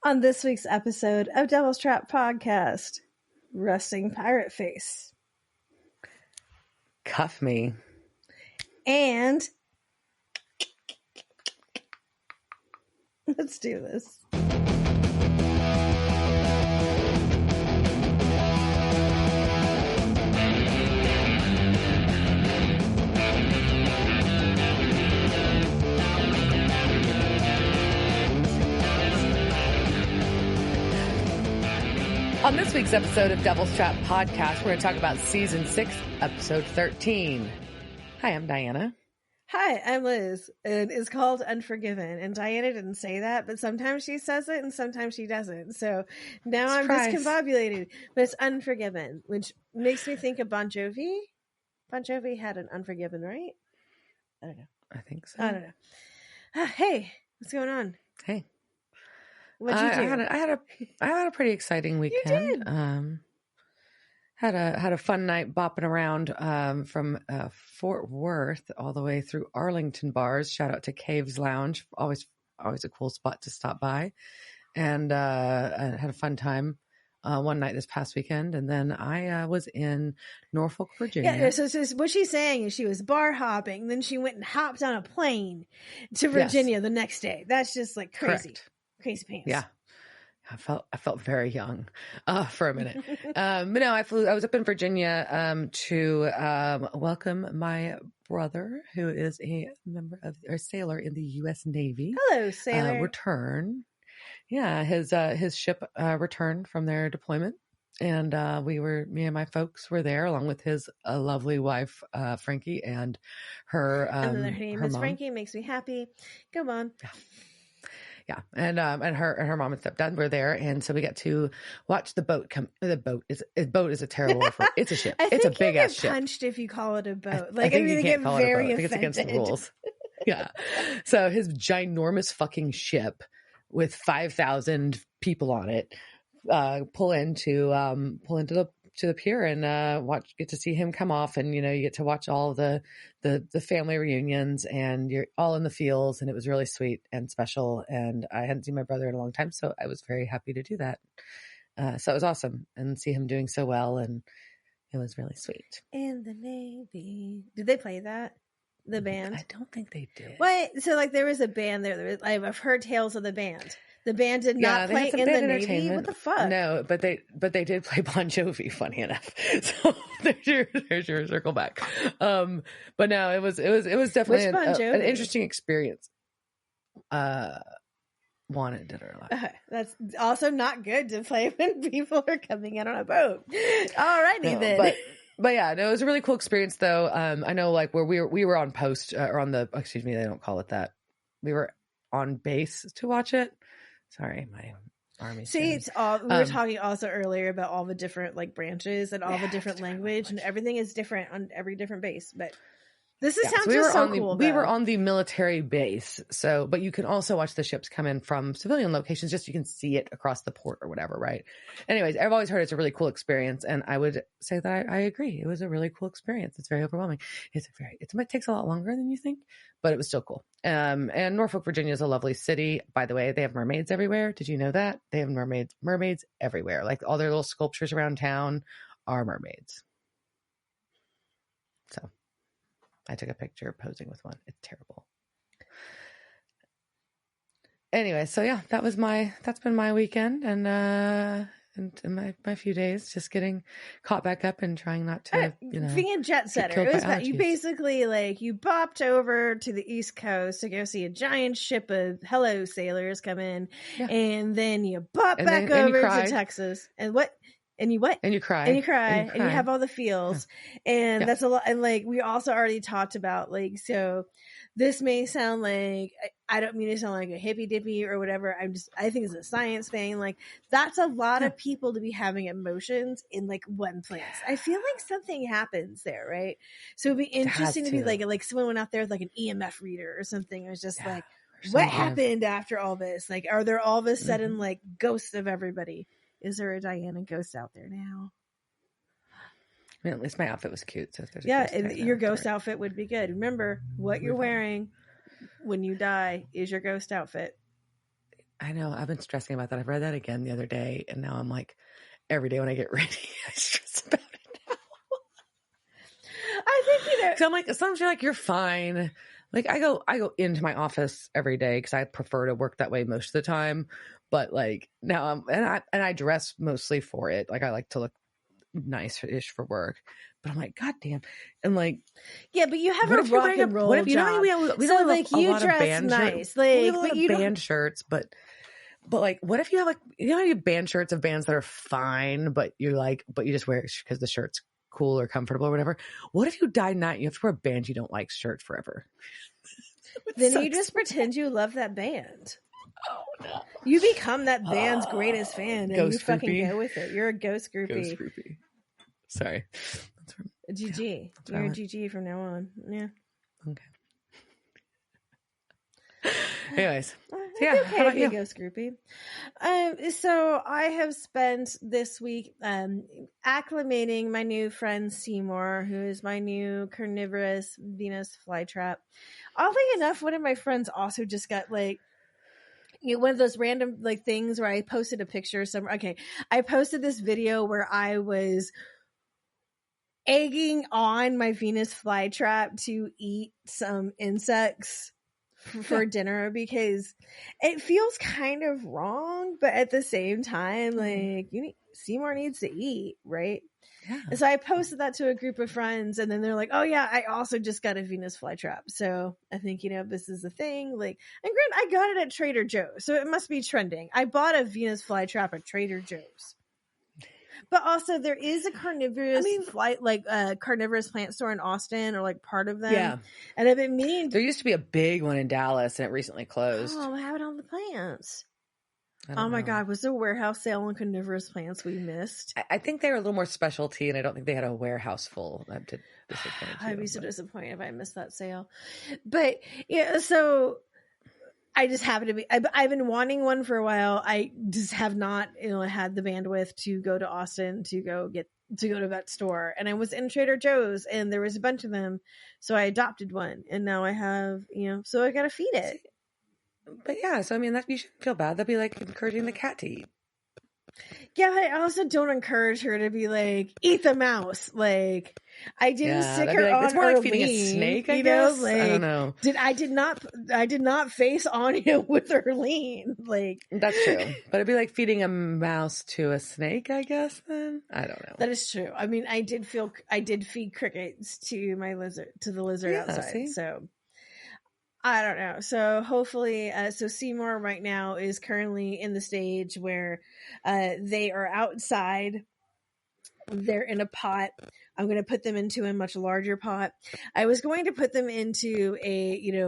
On this week's episode of Devil's Trap Podcast, Rusting Pirate Face. Cuff me. And let's do this. On this week's episode of Devil's Trap Podcast, we're going to talk about Season 6, Episode 13. Hi, I'm Diana. Hi, I'm Liz, and it's called Unforgiven. And Diana didn't say that, but sometimes she says it and sometimes she doesn't. So now Surprise. I'm discombobulated. But it's Unforgiven, which makes me think of Bon Jovi. Bon Jovi had an Unforgiven, right? I don't know. I think so. I don't know. Hey, what's going on? Hey. What'd you do? I had a pretty exciting weekend. You did. Had a fun night bopping around from Fort Worth all the way through Arlington bars. Shout out to Caves Lounge, always a cool spot to stop by, and I had a fun time one night this past weekend. And then I was in Norfolk, Virginia. Yeah, so what she's saying is she was bar hopping, then she went and hopped on a plane to Virginia the next day. That's just like crazy. Correct. Crazy pants. Yeah. I felt very young for a minute. But no, I was up in Virginia to welcome my brother, who is a member of or sailor in the U.S. Navy. Hello, sailor. Return. Yeah, his ship returned from their deployment, and me and my folks were there along with his lovely wife Frankie and her. And her name is mom. Frankie. Makes me happy. Come on. Yeah, and her mom and stepdad were there, and so we got to watch the boat come. The boat is a terrible word for it. It's a ship. It's a big ass ship. Punched if you call it a boat. I think you can't call it a boat. I think offended. it's against the rules. Yeah. So his ginormous fucking ship with 5,000 people on it pull into the pier and get to see him come off, and you get to watch all the family reunions, and you're all in the fields, and it was really sweet and special, and I hadn't seen my brother in a long time, so I was very happy to do that. So it was awesome and see him doing so well, and it was really sweet. In the Navy. Did they play that? The band? I don't think they did. What? So like there was a band there. I've heard tales of the band. The band did not play in the Navy. What the fuck? No, but they did play Bon Jovi. Funny enough, so there's your circle back. But no, it was definitely an interesting experience. Juana did her life. That's also not good to play when people are coming in on a boat. Alrighty then. But yeah, no, it was a really cool experience though. I know like where we were on post or on the excuse me, they don't call it that. We were on base to watch it. Sorry, my army. See, it's all we were talking also earlier about all the different like branches and all the different language and everything is different on every different base. But this sounds just so cool. We were on the military base, but you can also watch the ships come in from civilian locations. Just you can see it across the port or whatever, right? Anyways, I've always heard it's a really cool experience, and I would say that I agree. It was a really cool experience. It's very overwhelming. It takes a lot longer than you think, but it was still cool. And Norfolk, Virginia is a lovely city. By the way, they have mermaids everywhere. Did you know that? They have mermaids everywhere. Like all their little sculptures around town are mermaids. So I took a picture posing with one. It's terrible. Anyway, so yeah, that's been my weekend and my few days just getting caught back up and trying not to, being a jet setter. It was about, you basically you bopped over to the East Coast to go see a giant ship of hello sailors come in, and then you bop back over to Texas. And what? And you what? And you cry. And you cry. And you have all the feels. Yeah. And that's a lot. And we also already talked about so this may sound like, I don't mean to sound like a hippy dippy or whatever. I think it's a science thing. That's a lot of people to be having emotions in one place. I feel like something happens there, right? So it'd be interesting to be like someone went out there with an EMF reader or something. It was just what happened after all this? Are there all of a sudden ghosts of everybody? Is there a Diana ghost out there now? I mean, at least my outfit was cute. So if there's and your ghost outfit would be good. Remember, what you're wearing when you die is your ghost outfit. I know. I've been stressing about that. I've read that again the other day, and now I'm like, every day when I get ready, I stress about it now. I think, So I'm like, sometimes you're like, you're fine. Like I go into my office every day because I prefer to work that way most of the time. But like now and I dress mostly for it. Like I like to look nice-ish for work. But I'm like, God damn. And like, yeah, but you have a rock and roll job. You know, we so don't like have a you lot of dress band nice. shirts. Like, we have a lot but of you band don't... shirts, but like, what if you have like, you know, you have band shirts of bands that are fine, but you just wear it because the shirt's cool or comfortable or whatever. What if you die night? You have to wear a band you don't like shirt forever. Then you just pretend you love that band. Oh no! You become that band's greatest fan, and you fucking groupie. go with it. You're a ghost groupie. Ghost groupie. Sorry. GG. You're a GG from now on. Yeah. Okay. Anyways, It's okay to be a ghost groupie. So I have spent this week acclimating my new friend Seymour, who is my new carnivorous Venus flytrap. Oddly enough, one of my friends also just got like, you know, one of those random like things where I posted a picture somewhere. Okay, I posted this video where I was egging on my Venus flytrap to eat some insects for dinner because it feels kind of wrong, but at the same time, like Seymour needs to eat, right? Yeah. And so I posted that to a group of friends, and then they're like, "Oh yeah, I also just got a Venus flytrap." So I think, you know, this is the thing. Like, and granted, I got it at Trader Joe's, so it must be trending. I bought a Venus flytrap at Trader Joe's. But also, there is a carnivorous carnivorous plant store in Austin, or like part of them. Yeah. And I've been meaning. There used to be a big one in Dallas, and it recently closed. Oh, I have it on the plants. Oh my God, was there a warehouse sale on carnivorous plants we missed? I think they were a little more specialty, and I don't think they had a warehouse full. I'd be so disappointed if I missed that sale. But yeah, so I just happen to be. I've been wanting one for a while. I just have not, had the bandwidth to go to Austin to go to that store. And I was in Trader Joe's, and there was a bunch of them, so I adopted one, and now I have, so I gotta feed it. But yeah, so I mean, that you shouldn't feel bad. That'd be like encouraging the cat to eat. Yeah, but I also don't encourage her to be like, eat the mouse. Like, I didn't stick her on. It's more like feeding a snake, I guess. Like, I don't know. I did not face Anya with her lean. Like, that's true. But it'd be like feeding a mouse to a snake, I guess. Then I don't know. That is true. I mean, I did feed crickets to the lizard outside. See? So I don't know. So hopefully, so Seymour right now is currently in the stage where they are outside. They're in a pot. I'm going to put them into a much larger pot. I was going to put them into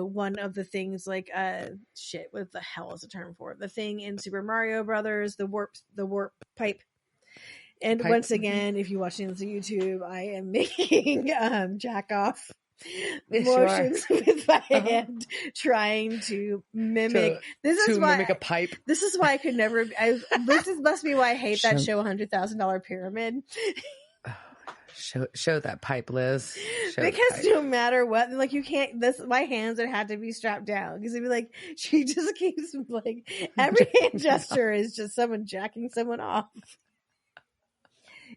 one of the things like, what the hell is the term for it? The thing in Super Mario Brothers, the warp pipe. And once again, if you're watching this on YouTube, I am making jack off motions with my hand, trying to mimic. Mimic a pipe. This is why I could never. Must be why I hate that show, $100,000 Pyramid. Show that pipe, Liz. Because no matter what, like you can't. My hands would have to be strapped down because it'd be like she just keeps like every hand gesture is just someone jacking someone off.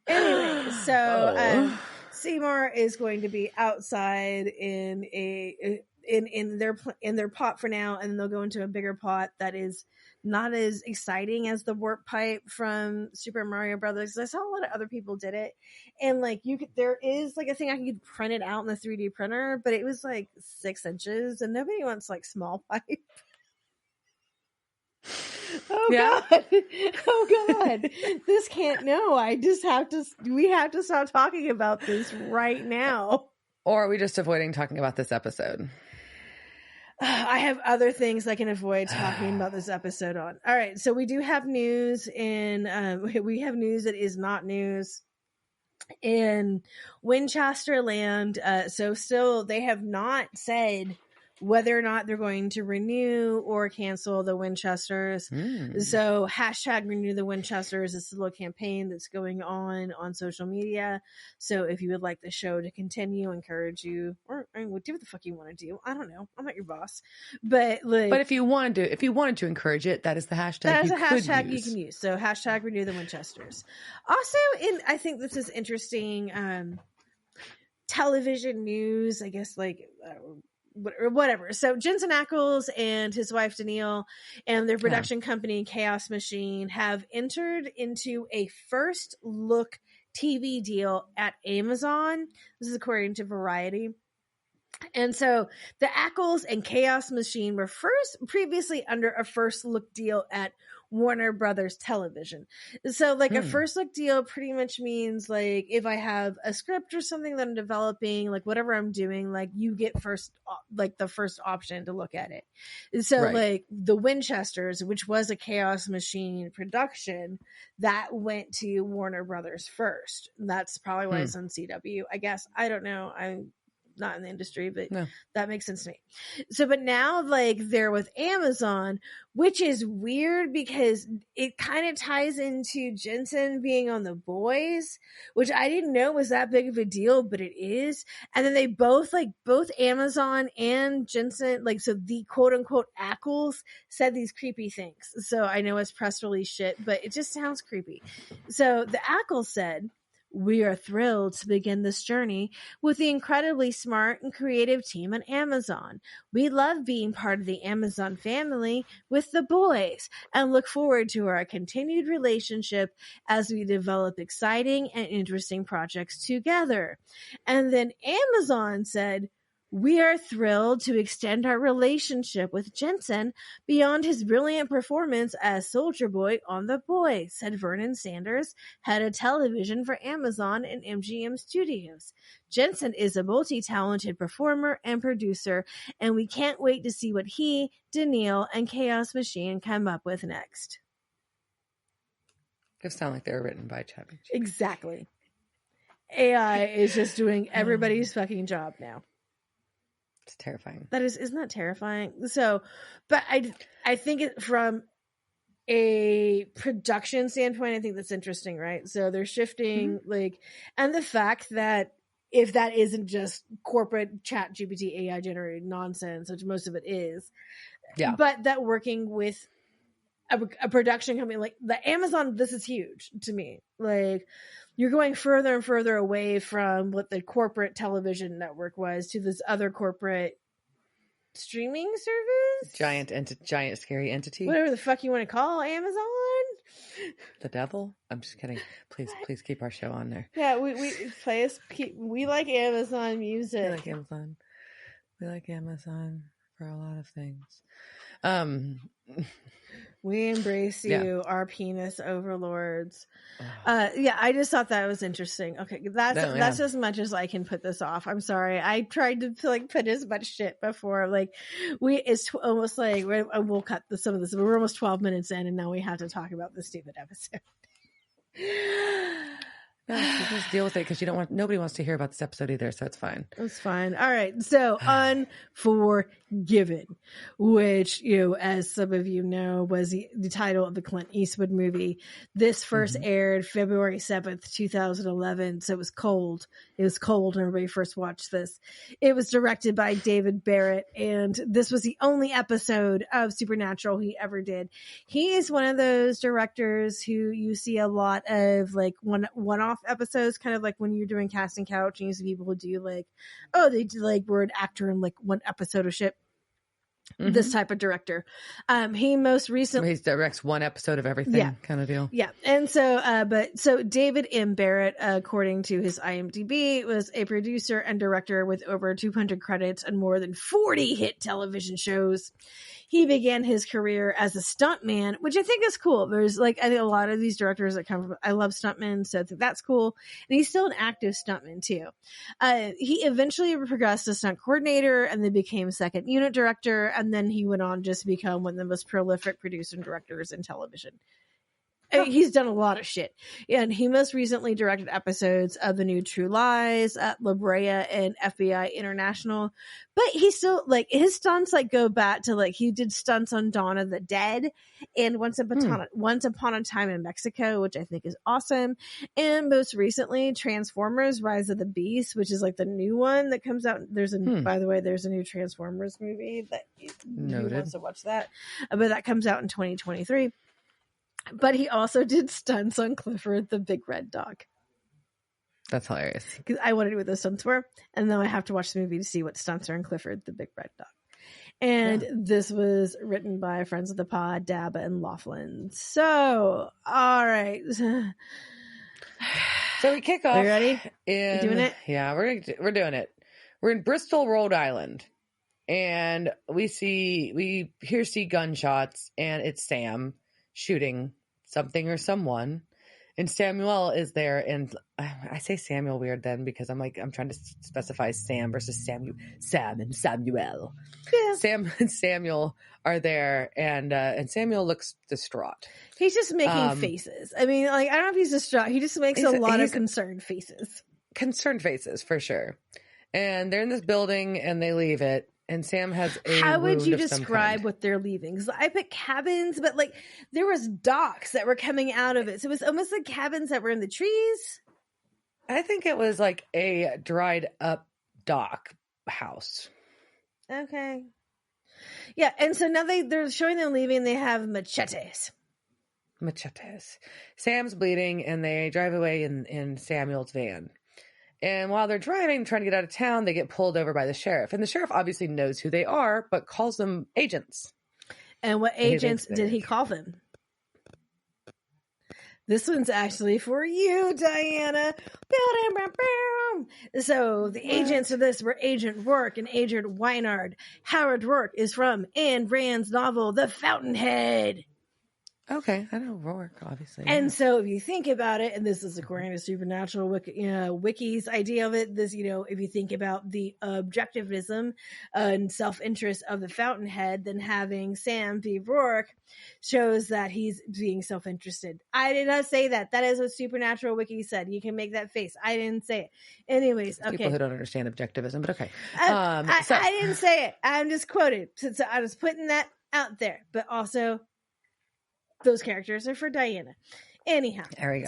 Anyway, so Seymour is going to be outside in their pot for now, and then they'll go into a bigger pot that is not as exciting as the warp pipe from Super Mario Brothers. I saw a lot of other people did it, and like there is like a thing I could print it out in the 3D printer, but it was like 6 inches, and nobody wants like small pipe. God. Oh God. This can't we have to stop talking about this right now. Or are we just avoiding talking about this episode? I have other things I can avoid talking about this episode on. All right. So we do have news we have news that is not news in Winchester land. So still they have not said whether or not they're going to renew or cancel the Winchesters. So hashtag renew the Winchesters is a little campaign that's going on social media. So if you would like the show to continue, encourage you, or I mean, do what the fuck you want to do. I don't know. I'm not your boss, but like, but if you wanted to encourage it, that is the hashtag. That is a hashtag you can use. So hashtag renew the Winchesters. Also, I think this is interesting. Television news, I guess, like or whatever. So Jensen Ackles and his wife Danielle and their production company Chaos Machine have entered into a first look TV deal at Amazon. This is according to Variety. And so the Ackles and Chaos Machine were previously under a first look deal at Warner Brothers Television. So like a first look deal pretty much means like if I have a script or something that I'm developing, like whatever I'm doing, like you get the first option to look at it. And so like the Winchesters, which was a Chaos Machine production, that went to Warner Brothers first. That's probably why it's on CW. I guess. I don't know. I'm not in the industry, but that makes sense to me. So, but now like they're with Amazon, which is weird because it kind of ties into Jensen being on The Boys, which I didn't know was that big of a deal, but it is. And then they both Amazon and Jensen, like, so the quote unquote Ackles said these creepy things. So I know it's press release shit, but it just sounds creepy. So the Ackles said, "We are thrilled to begin this journey with the incredibly smart and creative team at Amazon. We love being part of the Amazon family with The Boys and look forward to our continued relationship as we develop exciting and interesting projects together." And then Amazon said, "We are thrilled to extend our relationship with Jensen beyond his brilliant performance as Soldier Boy on The Boys," said Vernon Sanders, head of television for Amazon and MGM Studios. "Jensen is a multi-talented performer and producer, and we can't wait to see what he, Danielle, and Chaos Machine come up with next." They sound like they were written by ChatGPT. Exactly. AI is just doing everybody's fucking job now. It's terrifying. Isn't that terrifying? So, but I think it from a production standpoint, I think that's interesting, right? So they're shifting and the fact that if that isn't just corporate chat GPT AI generated nonsense, which most of it is, but that working with a production company like the Amazon, this is huge to me. Like, you're going further and further away from what the corporate television network was to this other corporate streaming service, giant scary entity, whatever the fuck you want to call Amazon. The devil. I'm just kidding. Please keep our show on there. Yeah, we like Amazon music. We like Amazon for a lot of things. We embrace you, our penis overlords. I just thought that was interesting. Okay, that's as much as I can put this off. I'm sorry. I tried to put as much shit before. It's almost like we'll cut some of this. We're almost 12 minutes in, and now we have to talk about this stupid episode. No, you just deal with it because nobody wants to hear about this episode either, so it's fine. It's fine. All right. So Unforgiven, which, as some of you know, was the title of the Clint Eastwood movie. This first aired February 7th, 2011. So it was cold. It was cold when everybody first watched this. It was directed by David Barrett, and this was the only episode of Supernatural he ever did. He is one of those directors who you see a lot of one-off episodes, kind of like when you're doing Casting Couch and you see people who do they did word actor in one episode of shit. This type of director. He most recently he directs one episode of everything, kind of deal. Yeah. And so David M. Barrett, according to his IMDb, was a producer and director with over 200 credits and more than 40 hit television shows. He began his career as a stuntman, which I think is cool. There's I think a lot of these directors that come from, I love stuntmen, so I think that's cool. And he's still an active stuntman too. He eventually progressed to stunt coordinator and then became second unit director. And then he went on just to become one of the most prolific producers and directors in television. He's done a lot of shit. And he most recently directed episodes of the new True Lies, La Brea, and FBI International. But he still, like, his stunts, like, go back to, like, he did stunts on Dawn of the Dead and Once Upon a Time in Mexico, which I think is awesome. And most recently, Transformers Rise of the Beast, which is, like, the new one that comes out. By the way, there's a new Transformers movie that who wants to watch that. But that comes out in 2023. But he also did stunts on Clifford the Big Red Dog. That's hilarious. Because I wanted to know what those stunts were. And then I have to watch the movie to see what stunts are in Clifford the Big Red Dog. And this was written by friends of the pod, Dabba and Laughlin. So, all right. So we kick off. Are you ready? You doing it? Yeah, we're doing it. We're in Bristol, Rhode Island. And we see gunshots, and it's Sam shooting something or someone, and Samuel is there. And I say Samuel weird then because I'm trying to specify Sam versus Sam and Samuel. Yeah. Sam and Samuel are there, and Samuel looks distraught. He's just making faces. I mean, like, I don't know if he's distraught. He just makes a lot of concerned faces. Concerned faces for sure. And they're in this building, and they leave it. And Sam has a How would you wound of some describe kind. what they're leaving? Because I put cabins, but like there was docks that were coming out of it. So it was almost like cabins that were in the trees. I think it was like a dried up dock house. Okay. Yeah, and so now they're showing them leaving. They have machetes. Sam's bleeding, and they drive away in Samuel's van. And while they're driving, trying to get out of town, they get pulled over by the sheriff. And the sheriff obviously knows who they are, but calls them agents. And what agents did he call them? This one's actually for you, Diana. So the agents of this were Agent Rourke and Agent Weinard. Howard Rourke is from Ayn Rand's novel, The Fountainhead. Okay, I know Rourke, obviously. And so if you think about it, and this is according to Supernatural Wiki's idea of it, this, if you think about the objectivism and self-interest of the Fountainhead, then having Sam be Rourke shows that he's being self-interested. I did not say that. That is what Supernatural Wiki said. You can make that face. I didn't say it. Anyways, okay. People who don't understand objectivism, but okay. I didn't say it. I'm just quoted. So I was putting that out there. But also, those characters are for Diana. Anyhow. There we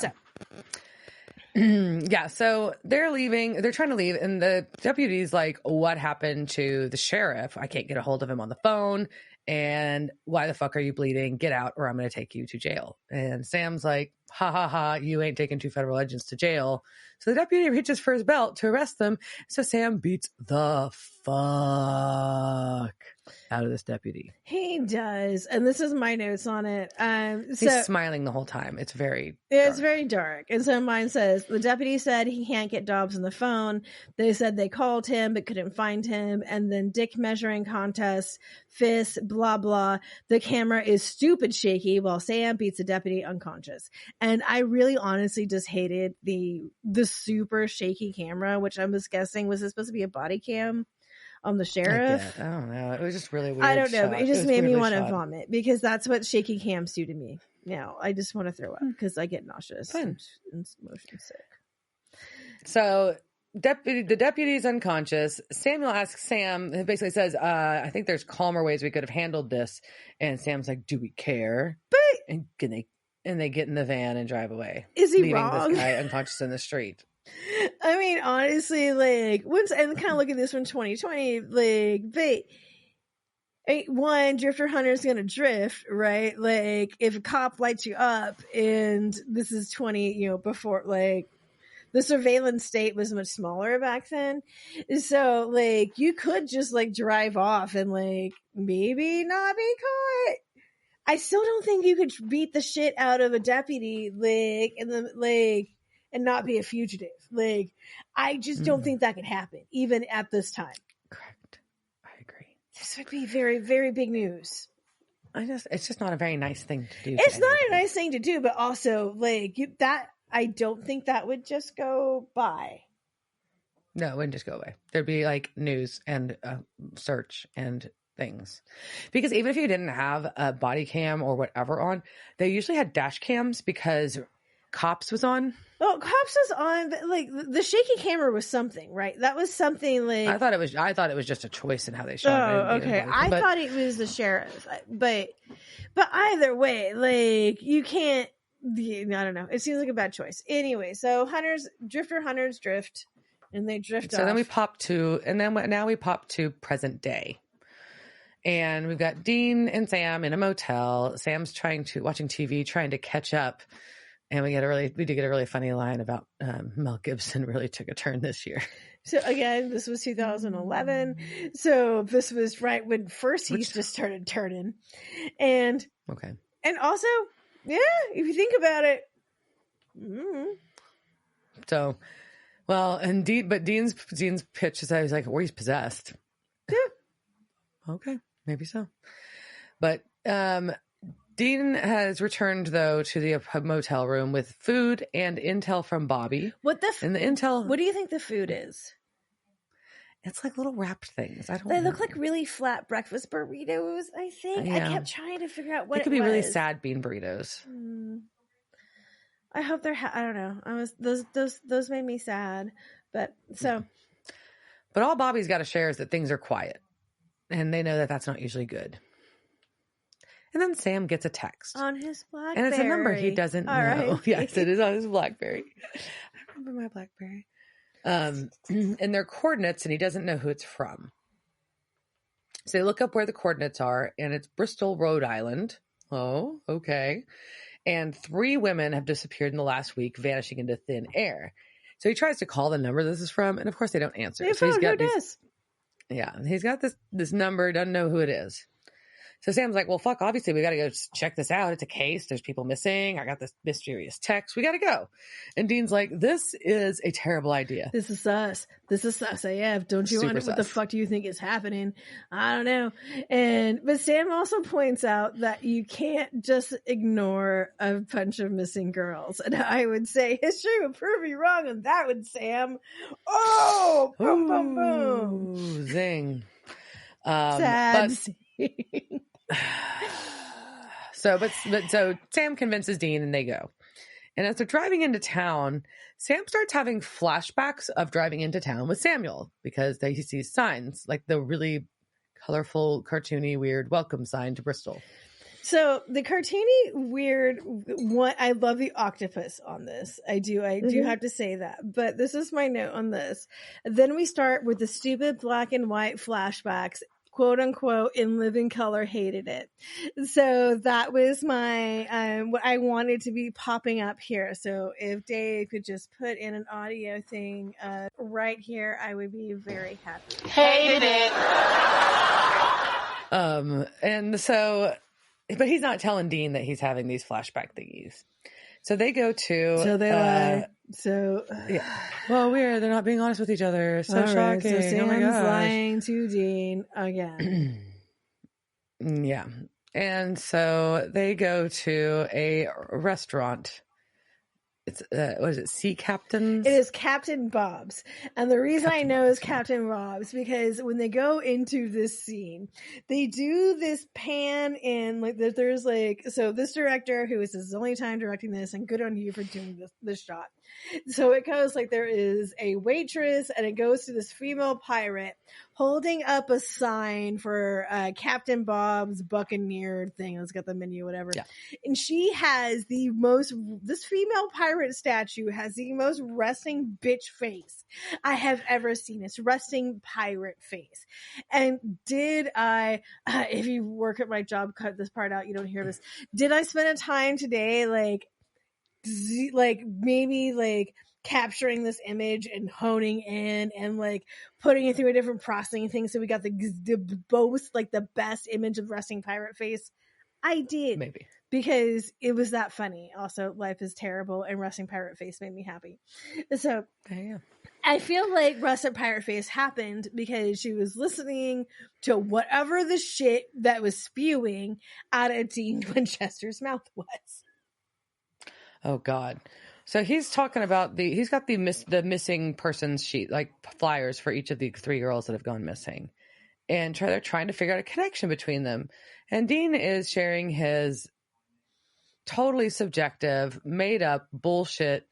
go. So they're leaving. They're trying to leave. And the deputy's like, what happened to the sheriff? I can't get a hold of him on the phone. And why the fuck are you bleeding? Get out or I'm going to take you to jail. And Sam's like, ha ha ha, you ain't taking 2 federal agents to jail. So the deputy reaches for his belt to arrest them. So Sam beats the fuck out of this deputy. He does. And this is my notes on it. He's smiling the whole time. It's very dark. And so mine says, the deputy said he can't get Dobbs on the phone. They said they called him but couldn't find him. And then dick measuring contest, fists, blah, blah. The camera is stupid shaky while Sam beats the deputy unconscious. And I really honestly just hated the super shaky camera, which I was guessing was supposed to be a body cam on the sheriff. I don't know. It was just really weird. I don't know, but it just made me want to vomit because that's what shaky cams do to me. Now I just want to throw up because I get nauseous and motion sick. So the deputy's unconscious. Samuel asks Sam, he basically says, I think there's calmer ways we could have handled this. And Sam's like, do we care? And they get in the van and drive away. Is he leaving wrong? This guy unconscious in the street. I mean, honestly, like, once and kind of look at this from 2020, like, one, Drifter Hunter's gonna drift, right? Like, if a cop lights you up, and this is 20, before, like, the surveillance state was much smaller back then. So, like, you could just, like, drive off and, like, maybe not be caught. I still don't think you could beat the shit out of a deputy, like, and not be a fugitive. Like, I just don't think that could happen, even at this time. Correct. I agree. This would be very, very big news. It's just not a very nice thing to do. It's not a nice thing to do, but also, like, I don't think that would just go by. No, it wouldn't just go away. There'd be, like, news and search and things. Because even if you didn't have a body cam or whatever on, they usually had dash cams because Cops was on. Oh, Cops was on, but like the shaky camera was something, right? That was something like I thought it was just a choice in how they shot it. Oh, okay. I thought it was the sheriff, but either way, like you can't. I don't know. It seems like a bad choice. Anyway, so hunters drift, and they drift off. So then we pop to, now we pop to present day. And we've got Dean and Sam in a motel. Sam's watching TV, trying to catch up. And we did get a really funny line about Mel Gibson really took a turn this year. So again, this was 2011. So this was right when first he just started turning. And okay. And also, yeah, if you think about it. Mm-hmm. So, well, and Dean's pitch is that he's like, or he's possessed. Yeah. Okay, maybe so. But Dean has returned, though, to the motel room with food and intel from Bobby. What do you think the food is? It's like little wrapped things. They look like really flat breakfast burritos, I think. Yeah. I kept trying to figure out what it could be really sad bean burritos. I hope they're I don't know. Those made me sad. But all Bobby's got to share is that things are quiet. And they know that that's not usually good. And then Sam gets a text. On his BlackBerry. And it's a number he doesn't know. Right. Yes, it is on his BlackBerry. I remember my BlackBerry. And they're coordinates, and he doesn't know who it's from. So they look up where the coordinates are, and it's Bristol, Rhode Island. Oh, okay. And 3 women have disappeared in the last week, vanishing into thin air. So he tries to call the number this is from, and of course they don't answer. So he's got he's got this number, doesn't know who it is. So Sam's like, well, fuck, obviously we got to go check this out. It's a case. There's people missing. I got this mysterious text. We got to go. And Dean's like, this is a terrible idea. This is sus. AF. Don't you wonder what the fuck do you think is happening? I don't know. But Sam also points out that you can't just ignore a bunch of missing girls. And I would say history would prove you wrong on that one, Sam. Oh, boom, boom, boom. Zing. Sad. So Sam convinces Dean and they go. And as they're driving into town, Sam starts having flashbacks of driving into town with Samuel because he sees signs like the really colorful, cartoony, weird welcome sign to Bristol. So the cartoony, weird one, I love the octopus on this. I do have to say that. But this is my note on this. Then we start with the stupid black and white flashbacks, quote unquote, in living color. Hated it. So that was my what I wanted to be popping up here. So if Dave could just put in an audio thing right here, I would be very happy. Hated it. And so, but he's not telling Dean that he's having these flashback thingies. So they go to. So they lie. Yeah. Well, they're not being honest with each other. So shocking. Right, so Sam's oh lying to Dean again. Yeah. And so they go to a restaurant. It's what is it? Sea Captain's? It is Captain Bob's. And the reason I know is Captain Bob's because when they go into this scene, they do this pan in like there's like, so this director who is his only time directing this, and good on you for doing this shot. So it goes like there is a waitress and it goes to this female pirate holding up a sign for Captain Bob's Buccaneer thing. It's got the menu, whatever. Yeah. And she has this female pirate statue has the most resting bitch face I have ever seen. It's resting pirate face. And did I, if you work at my job, cut this part out, you don't hear this. Did I spend a time today maybe capturing this image and honing in and putting it through a different processing thing so we got the best image of resting pirate face? I did. Maybe. Because it was that funny. Also, life is terrible and resting pirate face made me happy. So yeah. I feel like resting pirate face happened because she was listening to whatever the shit that was spewing out of Dean Winchester's mouth was. Oh God. So he's talking about he's got the missing persons sheet, like flyers for each of the 3 girls that have gone missing. and they're trying to figure out a connection between them. And Dean is sharing his totally subjective, made up bullshit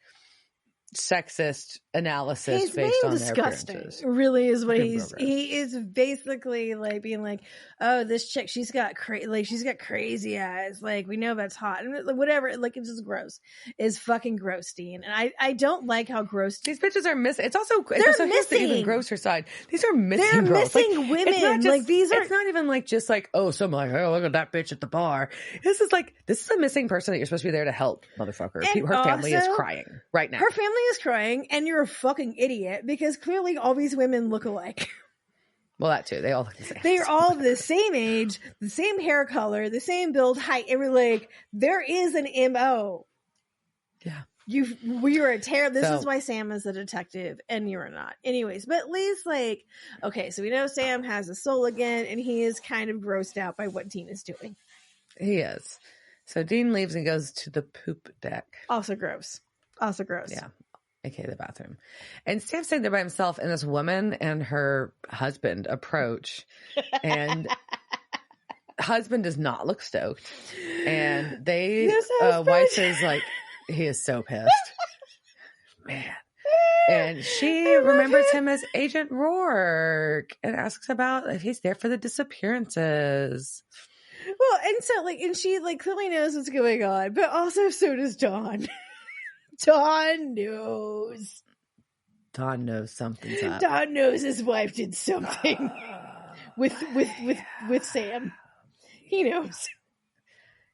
sexist analysis he's based being on disgusting. their appearances. Really is what he is basically like being like, oh, this chick, she's got crazy eyes. Like, we know that's hot and whatever. Like, it's just gross. It's fucking gross, Dean. And I don't like how gross these bitches are missing. It's also they're missing the even grosser side. These are missing. They're girls. missing like, women. It's not just, like these are. It's not even like just like, oh, someone like, oh, look at that bitch at the bar. This is a missing person that you're supposed to be there to help, motherfucker. Her family is crying right now. Her family is crying, and you're a fucking idiot because clearly all these women look alike. Well, that too. They all look the same. They are all the same age, the same hair color, the same build, height. Like, there is an MO. Yeah. We are a terror. This is why Sam is a detective and you're not. Anyways, but at least like, okay, so we know Sam has a soul again, and he is kind of grossed out by what Dean is doing. He is. So Dean leaves and goes to the poop deck. Also gross. Yeah. Okay, the bathroom. And Sam's sitting there by himself, and this woman and her husband approach, and husband does not look stoked. And wife is like, he is so pissed. Man. And she remembers him as Agent Rourke and asks about if he's there for the disappearances. Well, and so and she clearly knows what's going on, but also so does Dawn. Dawn knows. Dawn knows something's up. Dawn knows his wife did something with Sam. He knows.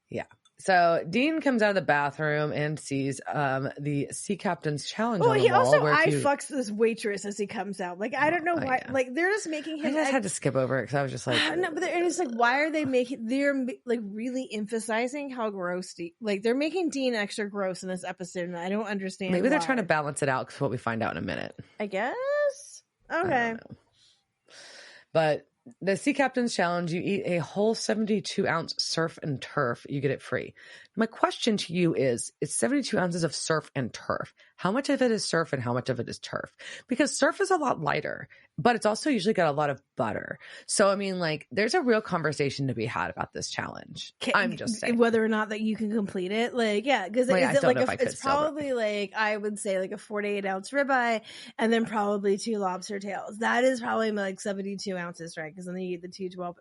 Yeah. So Dean comes out of the bathroom and sees the sea captain's challenge on the he wall. Also fucks this waitress as he comes out. Like, I don't know why. Yeah. Like, they're just making him. I just had to skip over it because I was just like, no. But and it's like, why are they making? They're like really emphasizing how gross. They're making Dean extra gross in this episode, and I don't understand. Maybe they're trying to balance it out because what we find out in a minute. I guess. Okay. But the Sea Captain's Challenge, you eat a whole 72-ounce surf and turf, you get it free. My question to you is, it's 72 ounces of surf and turf. How much of it is surf and how much of it is turf? Because surf is a lot lighter, but it's also usually got a lot of butter. So, I mean, like, there's a real conversation to be had about this challenge. I'm just saying. Whether or not that you can complete it. Like, yeah, because it's probably like, I would say like a 48-ounce ribeye and then probably 2 lobster tails. That is probably like 72 ounces, right? Because then you eat the 212.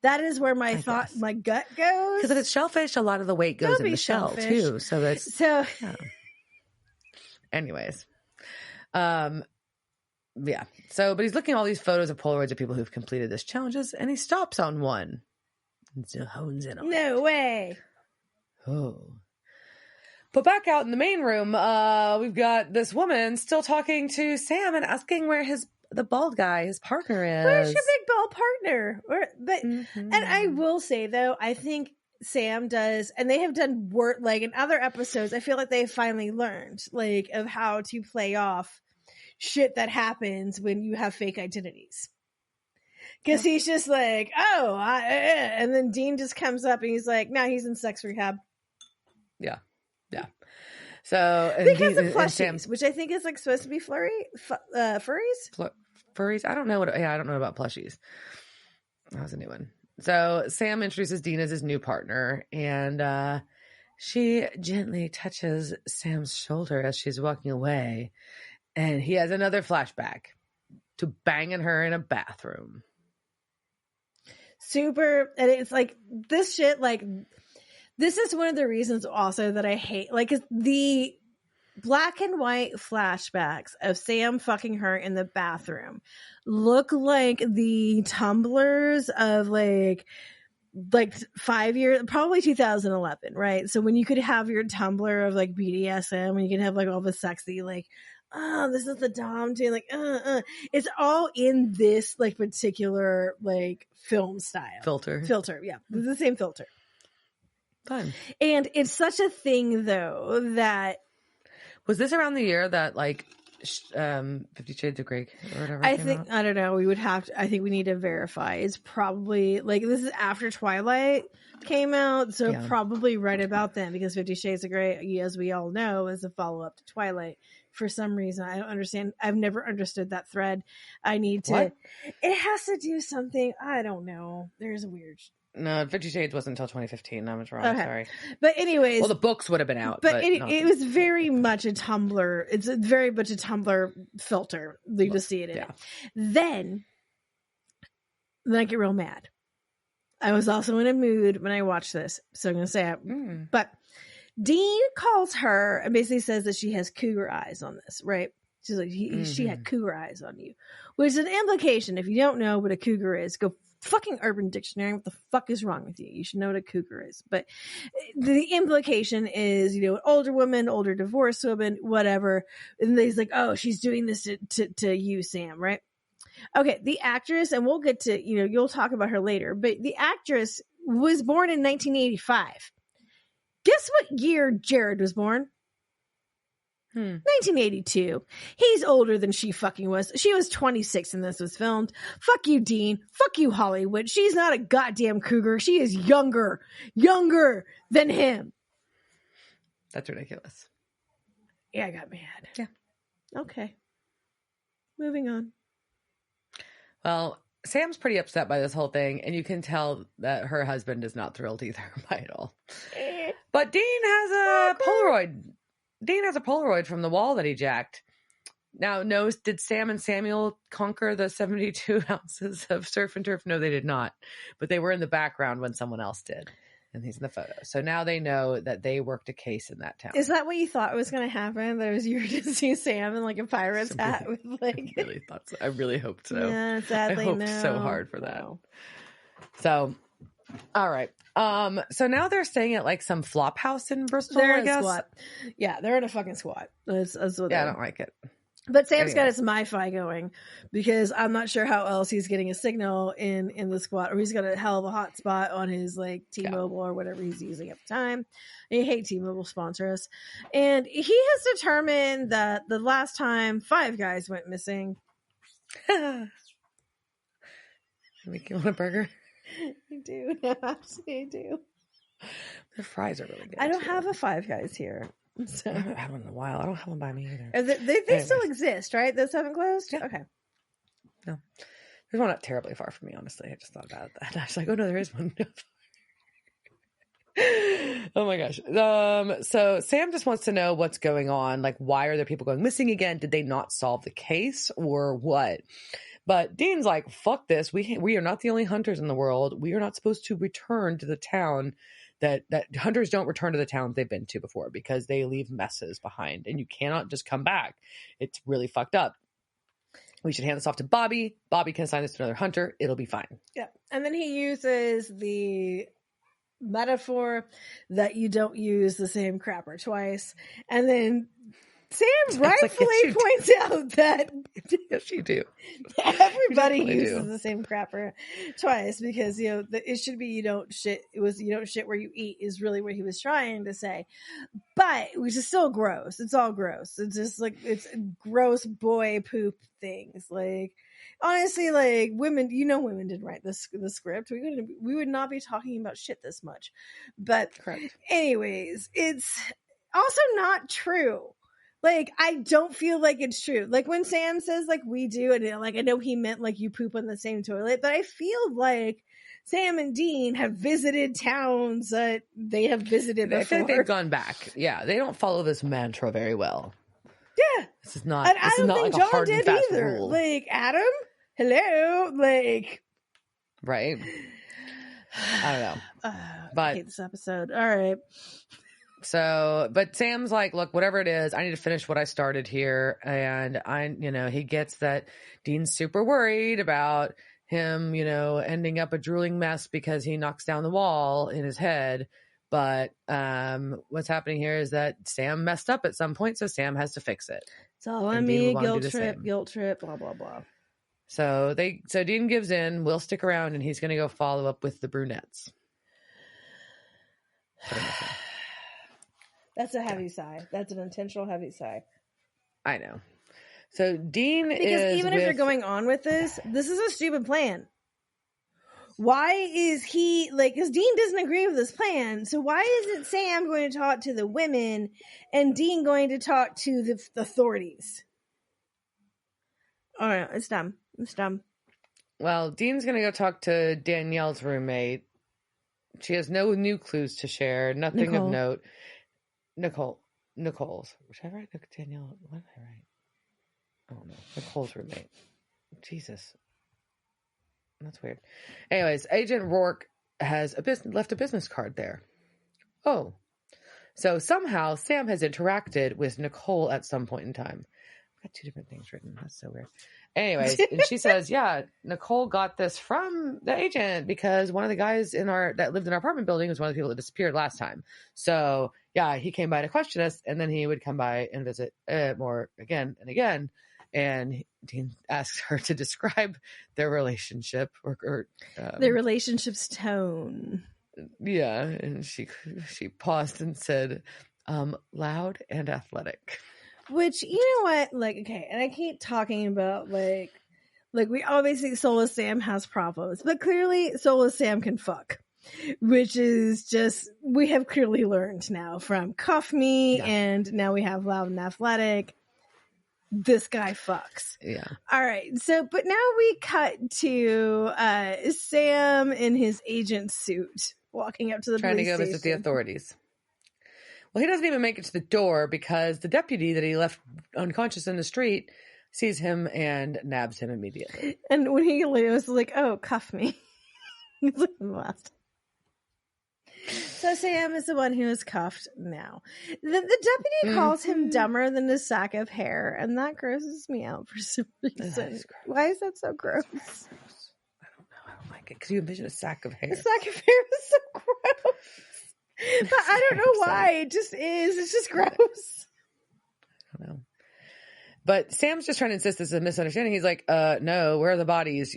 That is where my gut goes. Because if it's shellfish, a lot of the weight goes in the shell too. So that's yeah. Anyways, yeah. So, but he's looking at all these photos of Polaroids of people who've completed this challenges, and he stops on one. And so hones in on it. No way. Oh. But back out in the main room, we've got this woman still talking to Sam and asking where the bald guy, his partner is. Where's your big bald partner? And I will say though, I think Sam does, and they have done work like in other episodes. I feel like they finally learned like of how to play off shit that happens when you have fake identities. Because he's just like, oh, and then Dean just comes up and he's like, no, he's in sex rehab. Yeah. So because of plushies, which I think is like supposed to be furries. Furries. I don't know I don't know about plushies. That was a new one. So Sam introduces Dean as his new partner, and she gently touches Sam's shoulder as she's walking away, and he has another flashback to banging her in a bathroom. Super, and it's like this shit, like this is one of the reasons also that I hate, like, the black and white flashbacks of Sam fucking her in the bathroom look like the tumblers of like 5 years, probably 2011, right? So when you could have your Tumblr of like BDSM, and you can have like all the sexy, like, oh, this is the Dom doing like, it's all in this like particular like film style filter. Yeah, the same filter. Fun. And it's such a thing though that was this around the year that like 50 Shades of Grey or whatever. I think, I don't know. We would have to, I think we need to verify. It's probably like, this is after Twilight came out. So probably right about then, because 50 Shades of Grey, as we all know, is a follow up to Twilight. For some reason, I don't understand. I've never understood that thread. I need to, it has to do something. I don't know. There's a weird. No, 50 Shades wasn't until 2015. I was wrong. Okay. Sorry. But anyways. Well, the books would have been out. But it was very much a Tumblr. It's very much a Tumblr filter. You just see it in it. Then I get real mad. I was also in a mood when I watched this. So I'm going to say it. But Dean calls her and basically says that she has cougar eyes on this, right? She's like, she had cougar eyes on you. Which is an implication. If you don't know what a cougar is, go fucking Urban Dictionary. What the fuck is wrong with you? You should know what a cougar is. But the implication is, an older woman, older divorced woman, whatever. And he's like, oh, she's doing this to you, Sam, right? Okay, the actress, and we'll get to, you'll talk about her later, but the actress was born in 1985. Guess what year Jared was born? 1982. He's older than she fucking was. She was 26 when this was filmed. Fuck you, Dean. Fuck you, Hollywood. She's not a goddamn cougar. She is younger than him. That's ridiculous. Yeah, I got mad. Yeah. Okay. Moving on. Well, Sam's pretty upset by this whole thing, and you can tell that her husband is not thrilled either by it all. But Dean has a Polaroid. Dean has a Polaroid from the wall that he jacked. Now, did Sam and Samuel conquer the 72 ounces of surf and turf? No, they did not. But they were in the background when someone else did. And he's in the photo. So now they know that they worked a case in that town. Is that what you thought was going to happen? That was you were to see Sam in like a pirate's hat with like. I really thought so. I really hoped so. Yeah, sadly, I hoped so hard for that. No. So, all right. So now they're staying at like some flop house in Bristol. They're in a squat. Yeah, they're in a fucking squat. That's what I don't like it. But Sam's got his MiFi going because I'm not sure how else he's getting a signal in the squat, or he's got a hell of a hotspot on his like T-Mobile or whatever he's using at the time. I hate T-Mobile sponsor us. And he has determined that the last time Five Guys went missing. Make you want a burger? I do. Absolutely, I do. The fries are really good. I don't have a Five Guys here. So. I haven't had one in a while. I don't have one by me either. They still exist, right? Those haven't closed? Yeah. Okay. No. There's one not terribly far from me, honestly. I just thought about that. I was like, oh no, there is one. Oh my gosh. So Sam just wants to know what's going on. Like, why are there people going missing again? Did they not solve the case or what? But Dean's like, fuck this. We are not the only hunters in the world. We are not supposed to return to the town that hunters don't return to the towns they've been to before because they leave messes behind and you cannot just come back. It's really fucked up. We should hand this off to Bobby. Bobby can assign this to another hunter. It'll be fine. Yeah. And then he uses the metaphor that you don't use the same crapper twice. And then Sam rightfully points out that yes, you do. Everybody uses the same crapper twice because it should be you don't shit where you eat is really what he was trying to say, but which is still gross. It's all gross. It's just like it's gross boy poop things. Like honestly, like women didn't write the script. We would not be talking about shit this much. But correct. Anyways, it's also not true. Like, I don't feel like it's true. Like, when Sam says, like, we do, and, like, I know he meant, like, you poop on the same toilet, but I feel like Sam and Dean have visited towns that they have visited before. I feel like they've gone back. Yeah, they don't follow this mantra very well. Yeah. This is not, and I don't think like John did either. Rule. Like, Adam? Hello? Like. Right. I don't know. But I hate this episode. All right. So, but Sam's like, look, whatever it is, I need to finish what I started here. And he gets that Dean's super worried about him, ending up a drooling mess because he knocks down the wall in his head. But what's happening here is that Sam messed up at some point, so Sam has to fix it. It's all on me, guilt trip, blah, blah, blah. So Dean gives in, we'll stick around, and he's going to go follow up with the brunettes. That's a heavy sigh. That's an intentional heavy sigh. I know. So Dean because is even if you're going on with this is a stupid plan. Why is he like, because Dean doesn't agree with this plan, so why isn't Sam going to talk to the women and Dean going to talk to the authorities? Oh no, it's dumb. Well, Dean's gonna go talk to Danielle's roommate. She has no new clues to share, nothing of note. Nicole's. Should I write Danielle? What did I write? Oh no, Nicole's roommate. Jesus. That's weird. Anyways, Agent Rourke has left a business card there. Oh. So somehow Sam has interacted with Nicole at some point in time. I've got two different things written. That's so weird. Anyways, and she says, yeah, Nicole got this from the agent because one of the guys that lived in our apartment building was one of the people that disappeared last time. So yeah, he came by to question us, and then he would come by and visit more again and again. And Dean asks her to describe their relationship or their relationship's tone. Yeah, and she paused and said, loud and athletic. Which, you know what, like, okay, and I keep talking about like we always think Soulless Sam has problems, but clearly Soulless Sam can fuck, which is just, we have clearly learned now from Cuff Me, and now we have Loud and Athletic. This guy fucks. Yeah. All right. So, but now we cut to Sam in his agent suit walking up to the trying to go police visit the authorities. Well, he doesn't even make it to the door because the deputy that he left unconscious in the street sees him and nabs him immediately. And when he was like, oh, cuff me. He's like the last. So Sam is the one who is cuffed now. The deputy calls him dumber than a sack of hair, and that grosses me out for some reason. Why is that so gross? I don't know. I don't like it. Because you envision a sack of hair. A sack of hair is so gross. But I don't know why. It just is. It's just gross. I don't know. But Sam's just trying to insist this is a misunderstanding. He's like, no, where are the bodies?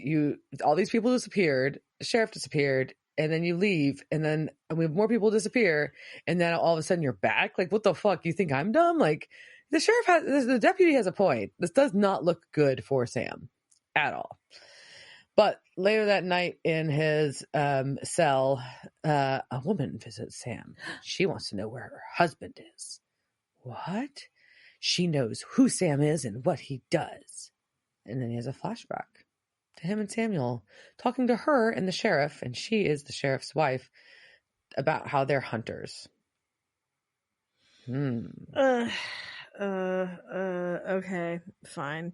All these people disappeared. The sheriff disappeared. And then you leave. And then we have more people disappear. And then all of a sudden you're back. Like, what the fuck? You think I'm dumb? Like, the deputy has a point. This does not look good for Sam at all. But later that night in his cell, a woman visits Sam. She wants to know where her husband is. What? She knows who Sam is and what he does. And then he has a flashback to him and Samuel talking to her and the sheriff, and she is the sheriff's wife, about how they're hunters. Okay, fine.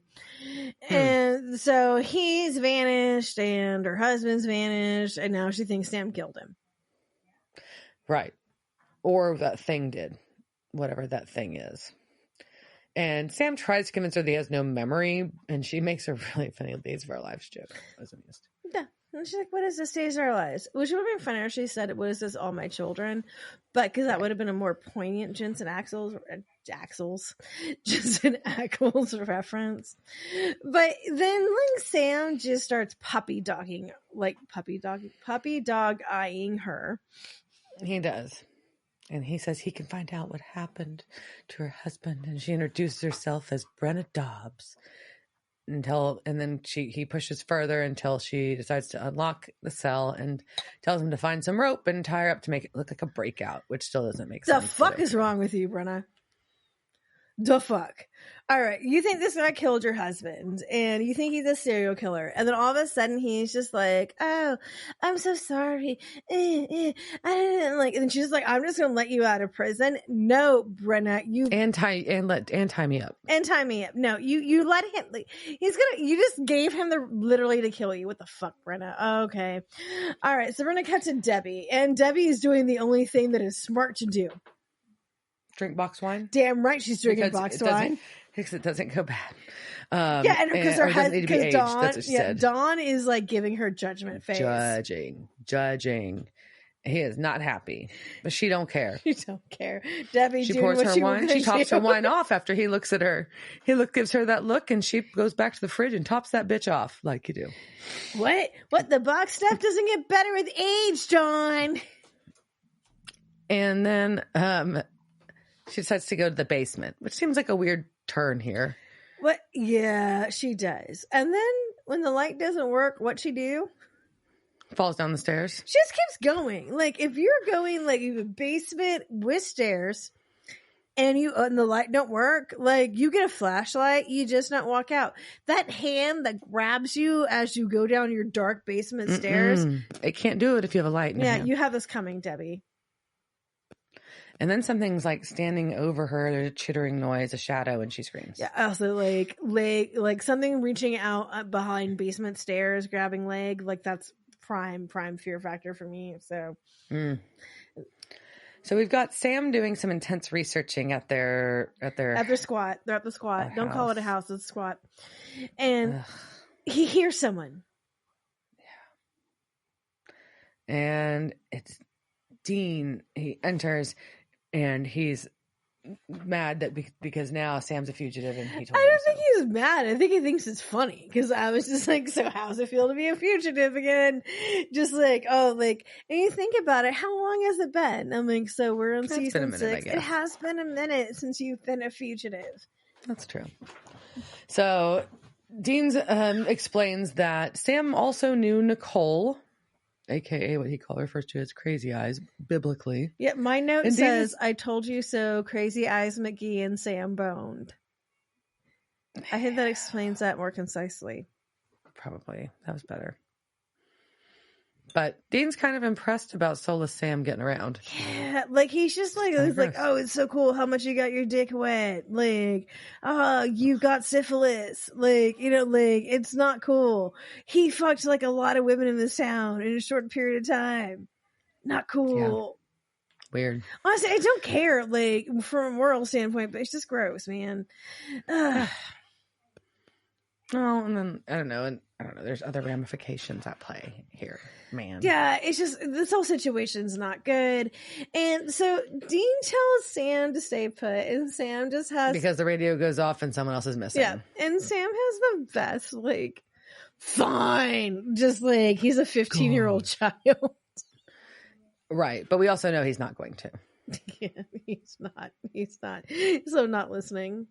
And so he's vanished and her husband's vanished, and now she thinks Sam killed him. Right. Or that thing did. Whatever that thing is. And Sam tries to convince her that he has no memory, and she makes a really funny Days of Our Lives joke. I was amused. Yeah. And she's like, what is this Days of Our Lives? Which would have been funnier if she said, what is this All My Children? But because that would have been a more poignant Jensen Ackles reference. But then like Sam just starts puppy dog eyeing her. He does. And he says he can find out what happened to her husband. And she introduces herself as Brenna Dobbs. And then he pushes further until she decides to unlock the cell and tells him to find some rope and tie her up to make it look like a breakout, which still doesn't make sense. The fuck is wrong with you, Brenna? The fuck? All right, you think this guy killed your husband, and you think he's a serial killer, and then all of a sudden he's just like, "Oh, I'm so sorry. I didn't like." And she's like, "I'm just gonna let you out of prison." No, Brenna, you tie me up. And tie me up. No, you let him. Like, you just gave him literally to kill you. What the fuck, Brenna? Okay, all right. So we're gonna cut to Debbie, and Debbie is doing the only thing that is smart to do. Drink box wine? Damn right she's drinking box wine. Because it doesn't go bad. Yeah, and because her husband, Dawn, that's what she said. Dawn is like giving her judgment face. Judging. He is not happy, but she don't care. She don't care. Debbie, she pours her wine. She tops her wine off after he looks at her. Gives her that look, and she goes back to the fridge and tops that bitch off like you do. What? The box stuff doesn't get better with age, Dawn. And then she decides to go to the basement, which seems like a weird turn here. What? Yeah, she does. And then when the light doesn't work, what'd she do? Falls down the stairs. She just keeps going. Like, if you're going, like, you have a basement with stairs and the light don't work, like, you get a flashlight, you just not walk out. That hand that grabs you as you go down your dark basement stairs. It can't do it if you have a light in your hand. You have this coming, Debbie. And then something's like standing over her. There's a chittering noise, a shadow, and she screams. Yeah. Also, like something reaching out behind basement stairs, grabbing leg. Like, that's prime fear factor for me. So. So we've got Sam doing some intense researching at their squat. They're at the squat. Don't call it a house. It's a squat. And he hears someone. Yeah. And it's Dean. He enters. And he's mad that because now Sam's a fugitive, and he told I don't think he's mad. I think he thinks it's funny because I was just like, so how's it feel to be a fugitive again? Just like, oh, like, and you think about it, how long has it been? I'm like, so we're on season 6. It has been a minute since you've been a fugitive. That's true. So Dean explains that Sam also knew Nicole, aka what he refers to as Crazy Eyes, biblically. Yeah, my note says, I told you so, Crazy Eyes McGee and Sam boned. I think that explains that more concisely. Probably. That was better. But Dean's kind of impressed about Soulless Sam getting around. Yeah, like he's just like, he's like, oh, it's so cool how much you got your dick wet. Like, oh, you got syphilis. Like, you know, like, it's not cool. He fucked like a lot of women in this town in a short period of time. Not cool. Yeah. Weird. Honestly, I don't care, like, from a moral standpoint, but it's just gross, man. Oh, and then I don't know. There's other ramifications at play here, man. Yeah, it's just this whole situation's not good, and so Dean tells Sam to stay put, and Sam just has because the radio goes off and someone else is missing. Yeah, and Sam has the best, like, fine, just like he's a 15-year-old child, right? But we also know he's not going to. Yeah, he's not. So not listening.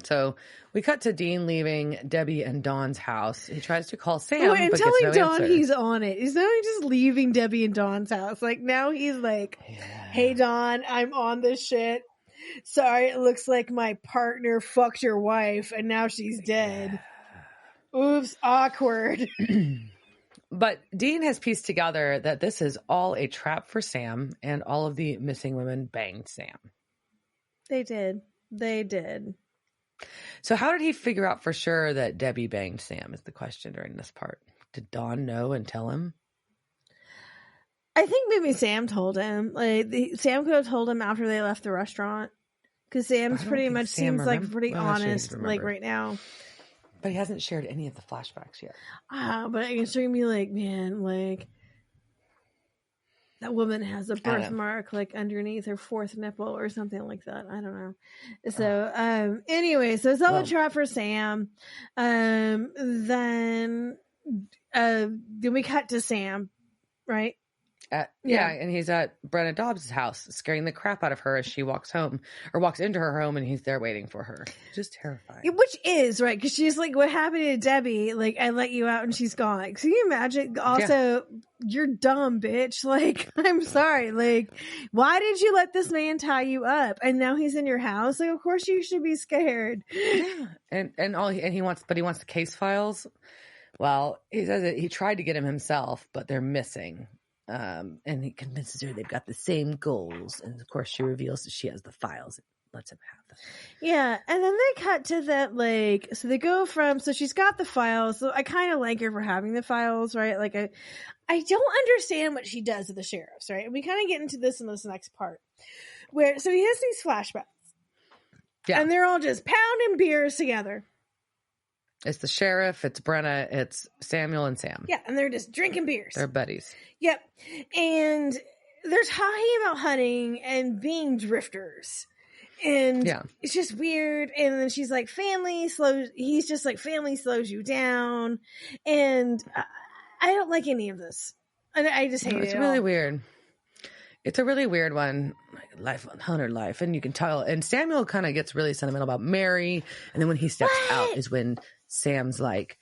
So we cut to Dean leaving Debbie and Dawn's house. He tries to call Sam, and but telling gets no Dawn answer. he's on it. He's not just leaving Debbie and Dawn's house. Like, now he's like, hey, Dawn, I'm on this shit. Sorry, it looks like my partner fucked your wife and now she's dead. Oops, awkward. But Dean has pieced together that this is all a trap for Sam, and all of the missing women banged Sam. They did. So how did he figure out for sure that Debbie banged Sam is the question during this part. Did Dawn know and tell him? I think maybe Sam told him. Like, Sam could have told him after they left the restaurant. Because Sam's pretty much seems like pretty honest, like, right now. But he hasn't shared any of the flashbacks yet. But I can sure be like, man, like, that woman has a birthmark, like, underneath her 4th nipple or something like that. I don't know. So, anyway, so it's all a trap for Sam. Then we cut to Sam, right? Yeah, and he's at Brenna Dobbs' house, scaring the crap out of her as she walks into her home, and he's there waiting for her. Just terrifying. Yeah, which is, right, because she's like, what happened to Debbie? Like, I let you out and she's gone. Like, so you imagine, also, you're dumb, bitch. Like, I'm sorry. Like, why did you let this man tie you up? And now he's in your house? Like, of course you should be scared. Yeah, and he wants the case files. Well, he says that he tried to get them himself, but they're missing. And he convinces her they've got the same goals, and of course she reveals that she has the files and lets him have them. Yeah, and then they cut to that, like, so they go from, so she's got the files, so I kind of like her for having the files, right? Like, I don't understand what she does with the sheriffs, right? And we kind of get into this in this next part, where, so he has these flashbacks, and they're all just pounding beers together. It's the sheriff, it's Brenna, it's Samuel and Sam. Yeah, and they're just drinking beers. They're buddies. Yep. And they're talking about hunting and being drifters. And it's just weird. And then she's like, he's just like, family slows you down. And I don't like any of this. I just hate it. It's really weird. It's a really weird one, like life on Hunter life, and you can tell. And Samuel kind of gets really sentimental about Mary, and then when he steps out is when Sam's like,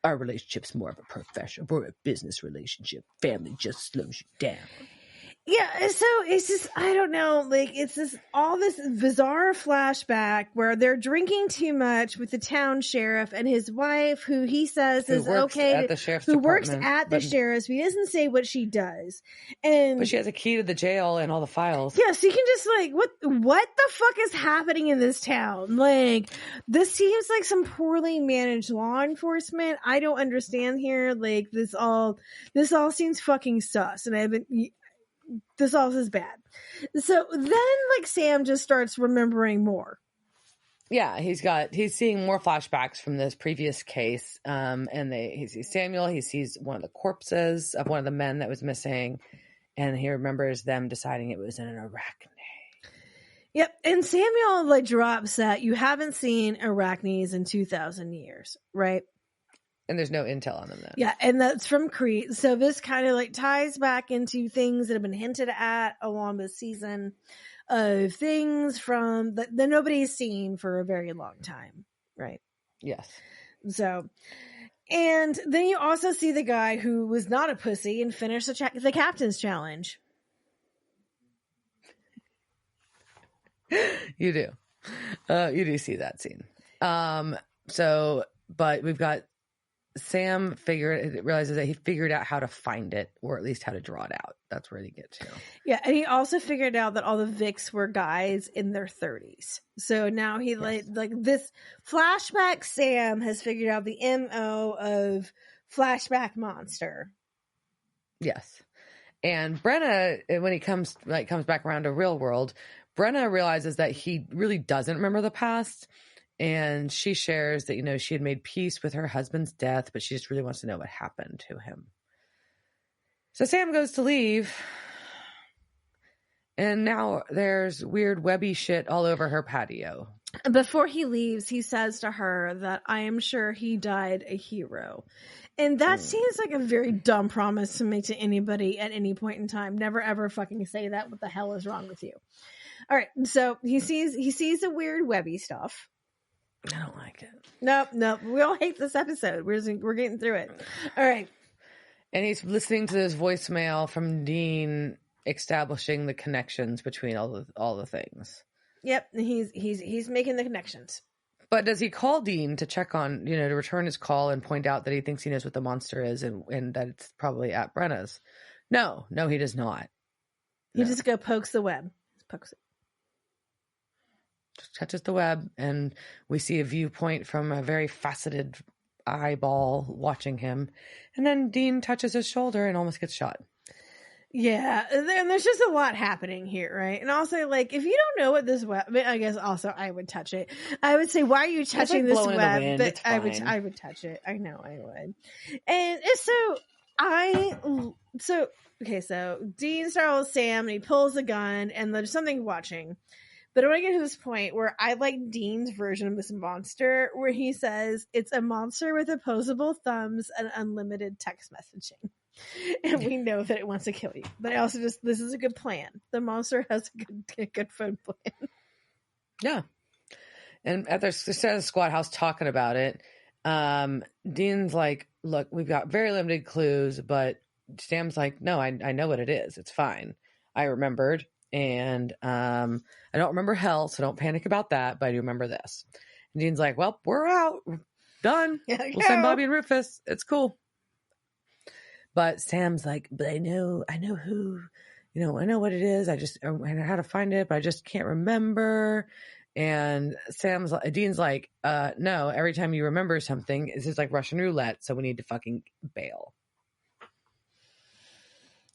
"Our relationship's more of a professional, we're a business relationship. Family just slows you down." Yeah, so it's just, I don't know, like, it's all this bizarre flashback where they're drinking too much with the town sheriff and his wife, who he says is okay, at the sheriff's who works department, at the sheriff's, but he doesn't say what she does. And but she has a key to the jail and all the files. yeah, so you can just like, what the fuck is happening in this town? Like, this seems like some poorly managed law enforcement. I don't understand here. Like, this all seems fucking sus, and this all is bad. So then, like, Sam just starts remembering more. Yeah, he's seeing more flashbacks from this previous case. And he sees Samuel, he sees one of the corpses of one of the men that was missing, and he remembers them deciding it was an arachne. Yep, and Samuel like drops that you haven't seen arachnes in 2,000 years, right? And there's no intel on them then. Yeah, and that's from Crete. So this kind of like ties back into things that have been hinted at along this season of things from that nobody's seen for a very long time, right? Yes. So, and then you also see the guy who was not a pussy and finished the captain's challenge. You do. You do see that scene. But we've got Sam realizes that he figured out how to find it, or at least how to draw it out. That's where he gets to. Yeah, and he also figured out that all the Vicks were guys in their 30s. So now he like this flashback Sam has figured out the MO of flashback monster. Yes. And Brenna, when he comes back around to real world, Brenna realizes that he really doesn't remember the past. And she shares that, she had made peace with her husband's death, but she just really wants to know what happened to him. So Sam goes to leave. And now there's weird webby shit all over her patio. Before he leaves, he says to her that I am sure he died a hero. And that seems like a very dumb promise to make to anybody at any point in time. Never ever fucking say that. What the hell is wrong with you? All right. So he sees the weird webby stuff. I don't like it. Nope. We all hate this episode. We're getting through it. All right. And he's listening to this voicemail from Dean establishing the connections between all the things. Yep. He's making the connections. But does he call Dean to check on, to return his call and point out that he thinks he knows what the monster is and that it's probably at Brenna's? No, he does not. He just pokes the web. Pokes it. Just touches the web, and we see a viewpoint from a very faceted eyeball watching him. And then Dean touches his shoulder and almost gets shot. Yeah, and there's just a lot happening here, right? And also, like, if you don't know what this web, I guess also I would touch it. I would say, why are you touching this web? But I would touch it. I know I would. And so Dean startles Sam and he pulls a gun and there's something watching. But I want to get to this point where I like Dean's version of this monster, where he says it's a monster with opposable thumbs and unlimited text messaging. And we know that it wants to kill you. But I also this is a good plan. The monster has a good phone plan. Yeah. And at their squad house talking about it, Dean's like, look, we've got very limited clues, but Sam's like, no, I know what it is. It's fine. I remembered. And I don't remember hell, so don't panic about that, but I do remember this. And Dean's like, well, we're out. We're done. We'll send Bobby and Rufus. It's cool. But Sam's like, but I know who, I know what it is. I know how to find it, but I just can't remember. And Dean's like, no, every time you remember something, this is like Russian roulette, so we need to fucking bail.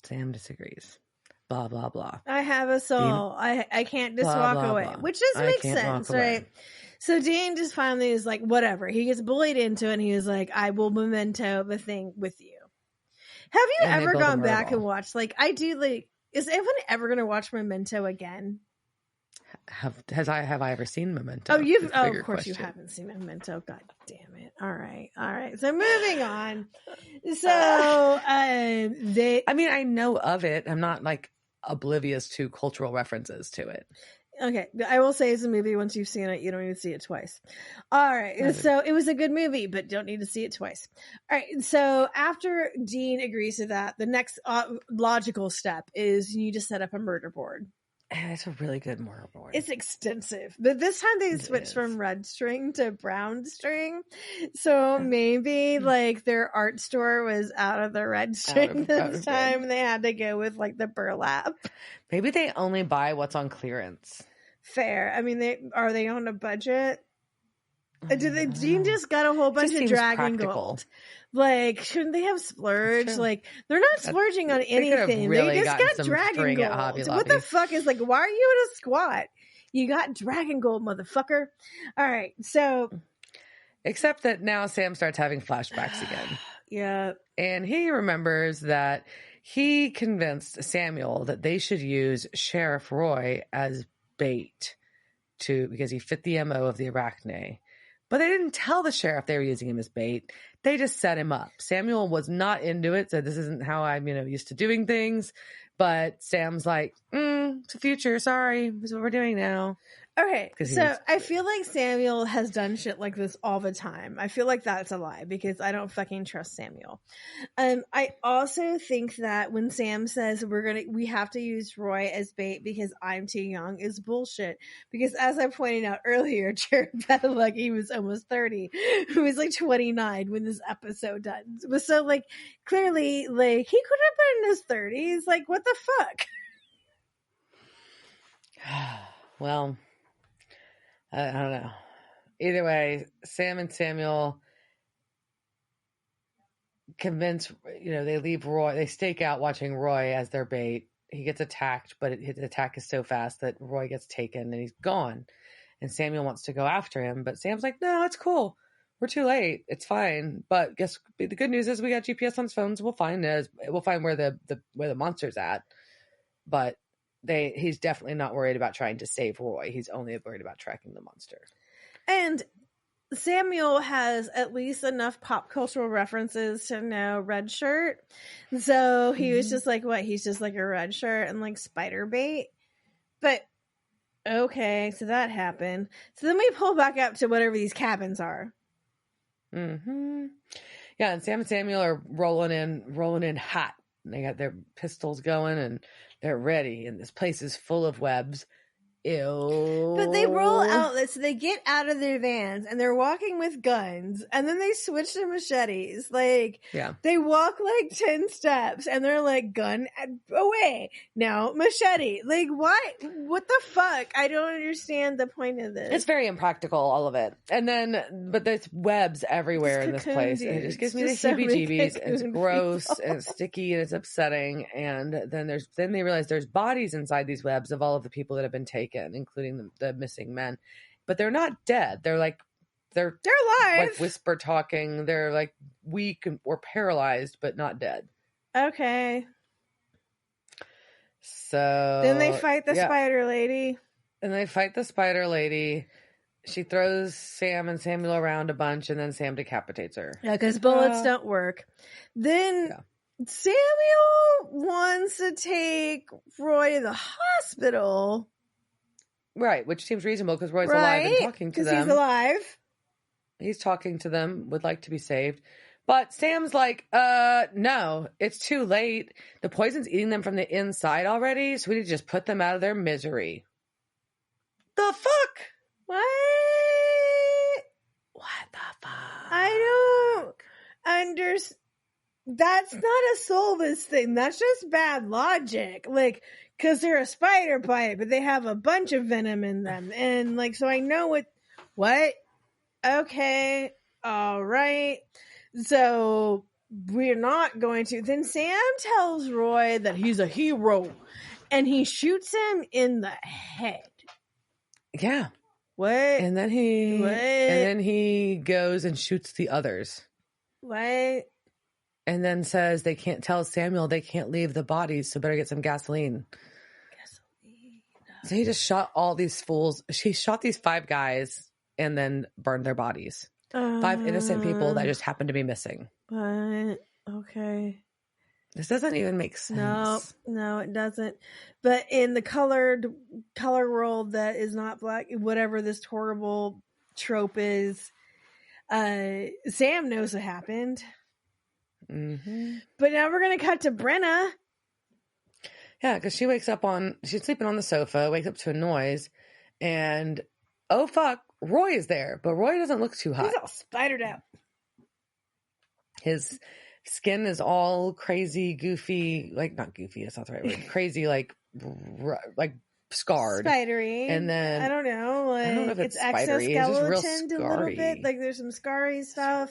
Sam disagrees. Blah, blah, blah. I have a soul. Dean, I can't just walk away. Blah. Which just makes sense, right? So Dean just finally is like, whatever. He gets bullied into it and he was like, I will memento the thing with you. Have you ever gone back and watched, like, I do, like, is anyone ever going to watch Memento again? Have I ever seen Memento? Oh, of course you haven't seen Memento. God damn it. All right. So moving on. So, I know of it. I'm not like, oblivious to cultural references to it. Okay, I will say it's a movie. Once you've seen it, you don't need to see it twice. All right, so it was a good movie, but don't need to see it twice. All right, so after Dean agrees to that, the next logical step is you need to set up a murder board. It's a really good murder board. It's extensive, but this time they switched from red string to brown string, so maybe like their art store was out of the red string this time, and they had to go with like the burlap. Maybe they only buy what's on clearance. Fair. I mean, are they on a budget? Dean just got a whole bunch of dragon gold. Like, shouldn't they have splurged? Like, they're not splurging on anything. They just got dragon gold. What the fuck is like, why are you in a squat? You got dragon gold, motherfucker. All right, so. Except that now Sam starts having flashbacks again. Yeah. And he remembers that he convinced Samuel that they should use Sheriff Roy as bait because he fit the MO of the Arachne. But they didn't tell the sheriff they were using him as bait. They just set him up. Samuel was not into it, said this isn't how I'm, used to doing things. But Sam's like, it's the future. Sorry, this is what we're doing now. Okay, so I feel like Samuel has done shit like this all the time. I feel like that's a lie because I don't fucking trust Samuel. I also think that when Sam says we have to use Roy as bait because I'm too young is bullshit. Because as I pointed out earlier, Jared Padalecki was almost 30. He was like 29 when this episode done. So like clearly like he could have been in his 30s. Like what the fuck? Well, I don't know. Either way, Sam and Samuel convince, they leave Roy. They stake out watching Roy as their bait. He gets attacked, but his attack is so fast that Roy gets taken and he's gone. And Samuel wants to go after him, but Sam's like, no, it's cool. We're too late. It's fine. But guess the good news is we got GPS on his phones. We'll find where the monster's at. But he's definitely not worried about trying to save Roy. He's only worried about tracking the monster. And Samuel has at least enough pop cultural references to know red shirt. So he was just like, what? He's just like a red shirt and like spider bait. But okay, so that happened. So then we pull back up to whatever these cabins are. Mm-hmm. Yeah, and Sam and Samuel are rolling in hot. They got their pistols going and they're ready, and this place is full of webs. Ew. But they roll out, so they get out of their vans and they're walking with guns, and then they switch to machetes. Like, they walk like 10 steps and they're like, gun away. Now, machete. Like, why? What the fuck? I don't understand the point of this. It's very impractical, all of it. And then, but there's webs everywhere in this place. And it just gives me the heebie-jeebies. It's gross and it's sticky and it's upsetting. And then they realize there's bodies inside these webs of all of the people that have been taken, including the missing men, but they're not dead. They're alive, like whisper talking. They're like weak or paralyzed, but not dead. Okay. So then they fight the spider lady. She throws Sam and Samuel around a bunch, and then Sam decapitates her. Yeah, because bullets don't work. Then Samuel wants to take Roy to the hospital. Right, which seems reasonable because Roy's alive and talking to them. Because he's alive. He's talking to them, would like to be saved. But Sam's like, no, it's too late. The poison's eating them from the inside already, so we need to just put them out of their misery. The fuck? What the fuck? I don't understand. That's not a soulless thing. That's just bad logic. Like, because they're a spider bite, but they have a bunch of venom in them. And, like, so I know what? Okay. All right. So we're not going to. Then Sam tells Roy that he's a hero. And he shoots him in the head. Yeah. What? And then he goes and shoots the others. What? And then says they can't tell Samuel they can't leave the bodies, so better get some gasoline. So he just shot all these fools. She shot these 5 guys and then burned their bodies. 5 innocent people that just happened to be missing. What? Okay. This doesn't even make sense. No, it doesn't. But in the color world that is not black, whatever this horrible trope is, Sam knows what happened. Mm-hmm. But now we're going to cut to Brenna. Yeah, because she's sleeping on the sofa, wakes up to a noise, and oh fuck, Roy is there. But Roy doesn't look too hot. He's all spidered out. His skin is all crazy, goofy, like not goofy, that's not the right word. Crazy, like scarred. Spidery. And then I don't know, like I don't know if it's exoskeletoned spidery. It's just real a little bit. Like there's some scarry stuff.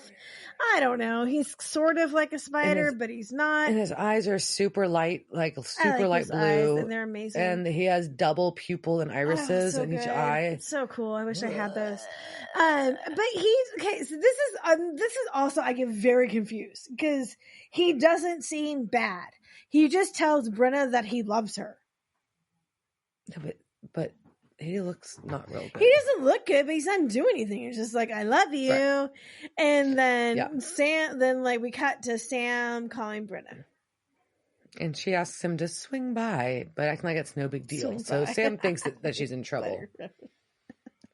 I don't know. He's sort of like a spider, but he's not. And his eyes are super light, like super light blue. Eyes, and they're amazing. And he has double pupil and irises in each eye. It's so cool. I wish I had those. But he's okay. So this is also, I get very confused because he doesn't seem bad. He just tells Brenna that he loves her. But he looks not real good. He doesn't look good, but he doesn't do anything. It's just like, I love you. Right. And then we cut to Sam calling Brenna. And she asks him to swing by, but acting like it's no big deal. So Sam thinks that she's in trouble.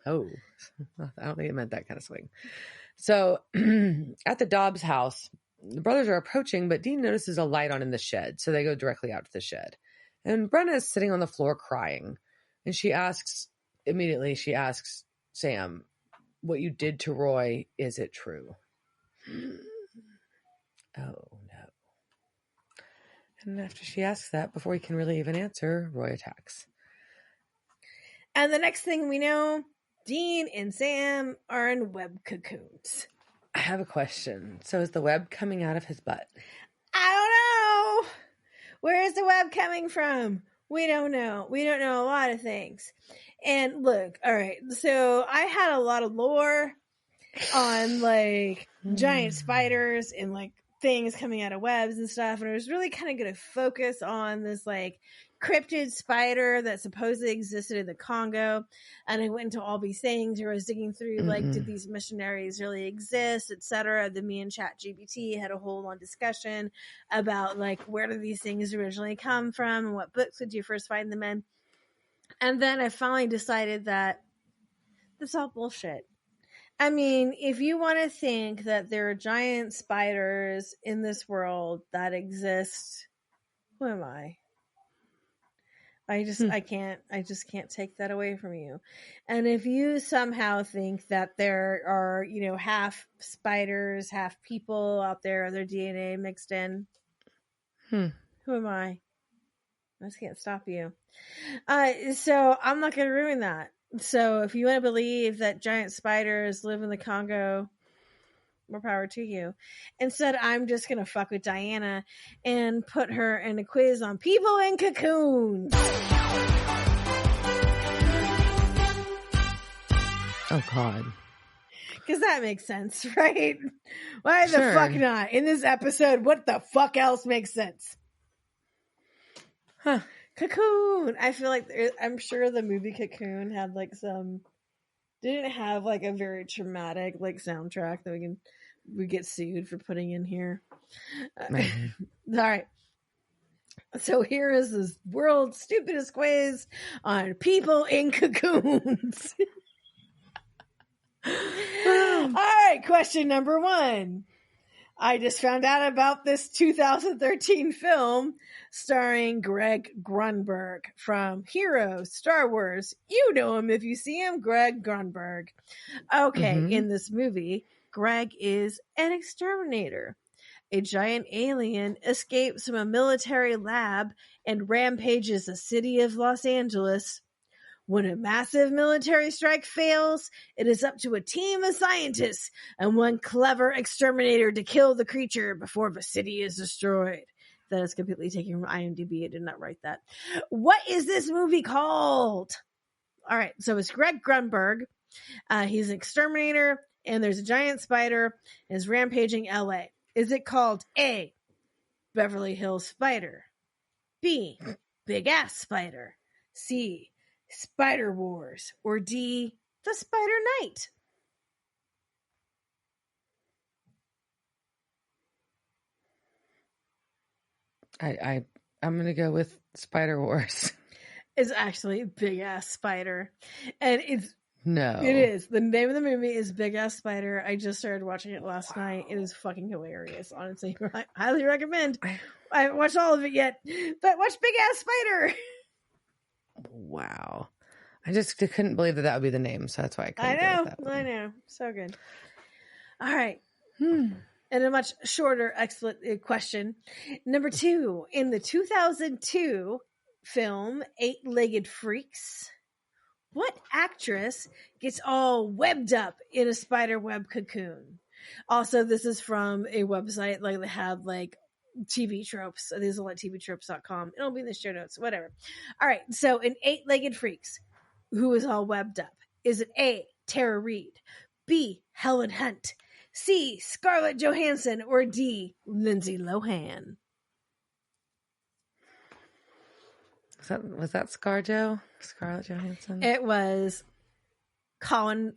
Oh, I don't think it meant that kind of swing. So at the Dobbs house, the brothers are approaching, but Dean notices a light on in the shed. So they go directly out to the shed. And Brenna is sitting on the floor crying. And she asks Sam, what you did to Roy, is it true? Oh, no. And after she asks that, before he can really even answer, Roy attacks. And the next thing we know, Dean and Sam are in web cocoons. I have a question. So is the web coming out of his butt? I don't know. Where is the web coming from? We don't know. We don't know a lot of things. And look, all right. So I had a lot of lore on like giant spiders and like things coming out of webs and stuff. And I was really kind of going to focus on this like cryptid spider that supposedly existed in the Congo. And I went into all these things where I was digging through like, did these missionaries really exist, etc. Then me and ChatGPT had a whole long discussion about like, where did these things originally come from and what books did you first find them in? And then I finally decided that that's all bullshit. I mean, if you want to think that there are giant spiders in this world that exist, who am I? I just can't take that away from you. And if you somehow think that there are, half spiders, half people out there, their DNA mixed in, who am I? I just can't stop you. So I'm not going to ruin that. So if you want to believe that giant spiders live in the Congo, more power to you. Instead, I'm just going to fuck with Diana and put her in a quiz on people in cocoons. Oh, God. Because that makes sense, right? Why the fuck not? In this episode, what the fuck else makes sense? Huh. Cocoon. I feel like I'm sure the movie Cocoon had like didn't have like a very traumatic like soundtrack that we get sued for putting in here. All right. So here is this world's stupidest quiz on people in cocoons. All right, question number 1. I just found out about this 2013 film starring Greg Grunberg from Heroes, Star Wars. You know him if you see him, Greg Grunberg. Okay, in this movie, Greg is an exterminator. A giant alien escapes from a military lab and rampages the city of Los Angeles. When a massive military strike fails, it is up to a team of scientists and one clever exterminator to kill the creature before the city is destroyed. That is completely taken from IMDb. I did not write that. What is this movie called? All right, so it's Greg Grunberg. He's an exterminator, and there's a giant spider and is rampaging LA. Is it called A, Beverly Hills Spider, B, Big Ass Spider, C, Spider Wars, or D, The Spider Knight? I'm gonna go with Spider Wars. It's actually Big Ass Spider, and it No, is. The name of the movie is Big Ass Spider. I just started watching it last night. It is fucking hilarious. Honestly, I highly recommend. I haven't watched all of it yet, but watch Big Ass Spider. Wow. I just couldn't believe that would be the name, so that's why I couldn't go with that one. I know. So good. All right. And a much shorter question. Number 2, in the 2002 film 8-Legged Freaks, what actress gets all webbed up in a spider web cocoon? Also, this is from a website, like they have like TV tropes. This is like tvtropes.com. It'll be in the show notes, whatever. All right. So in 8-Legged Freaks, who is all webbed up? Is it A, Tara Reid, B, Helen Hunt, C, Scarlett Johansson, or D, Lindsay Lohan? Was that ScarJo? Scarlett Johansson? It was Colin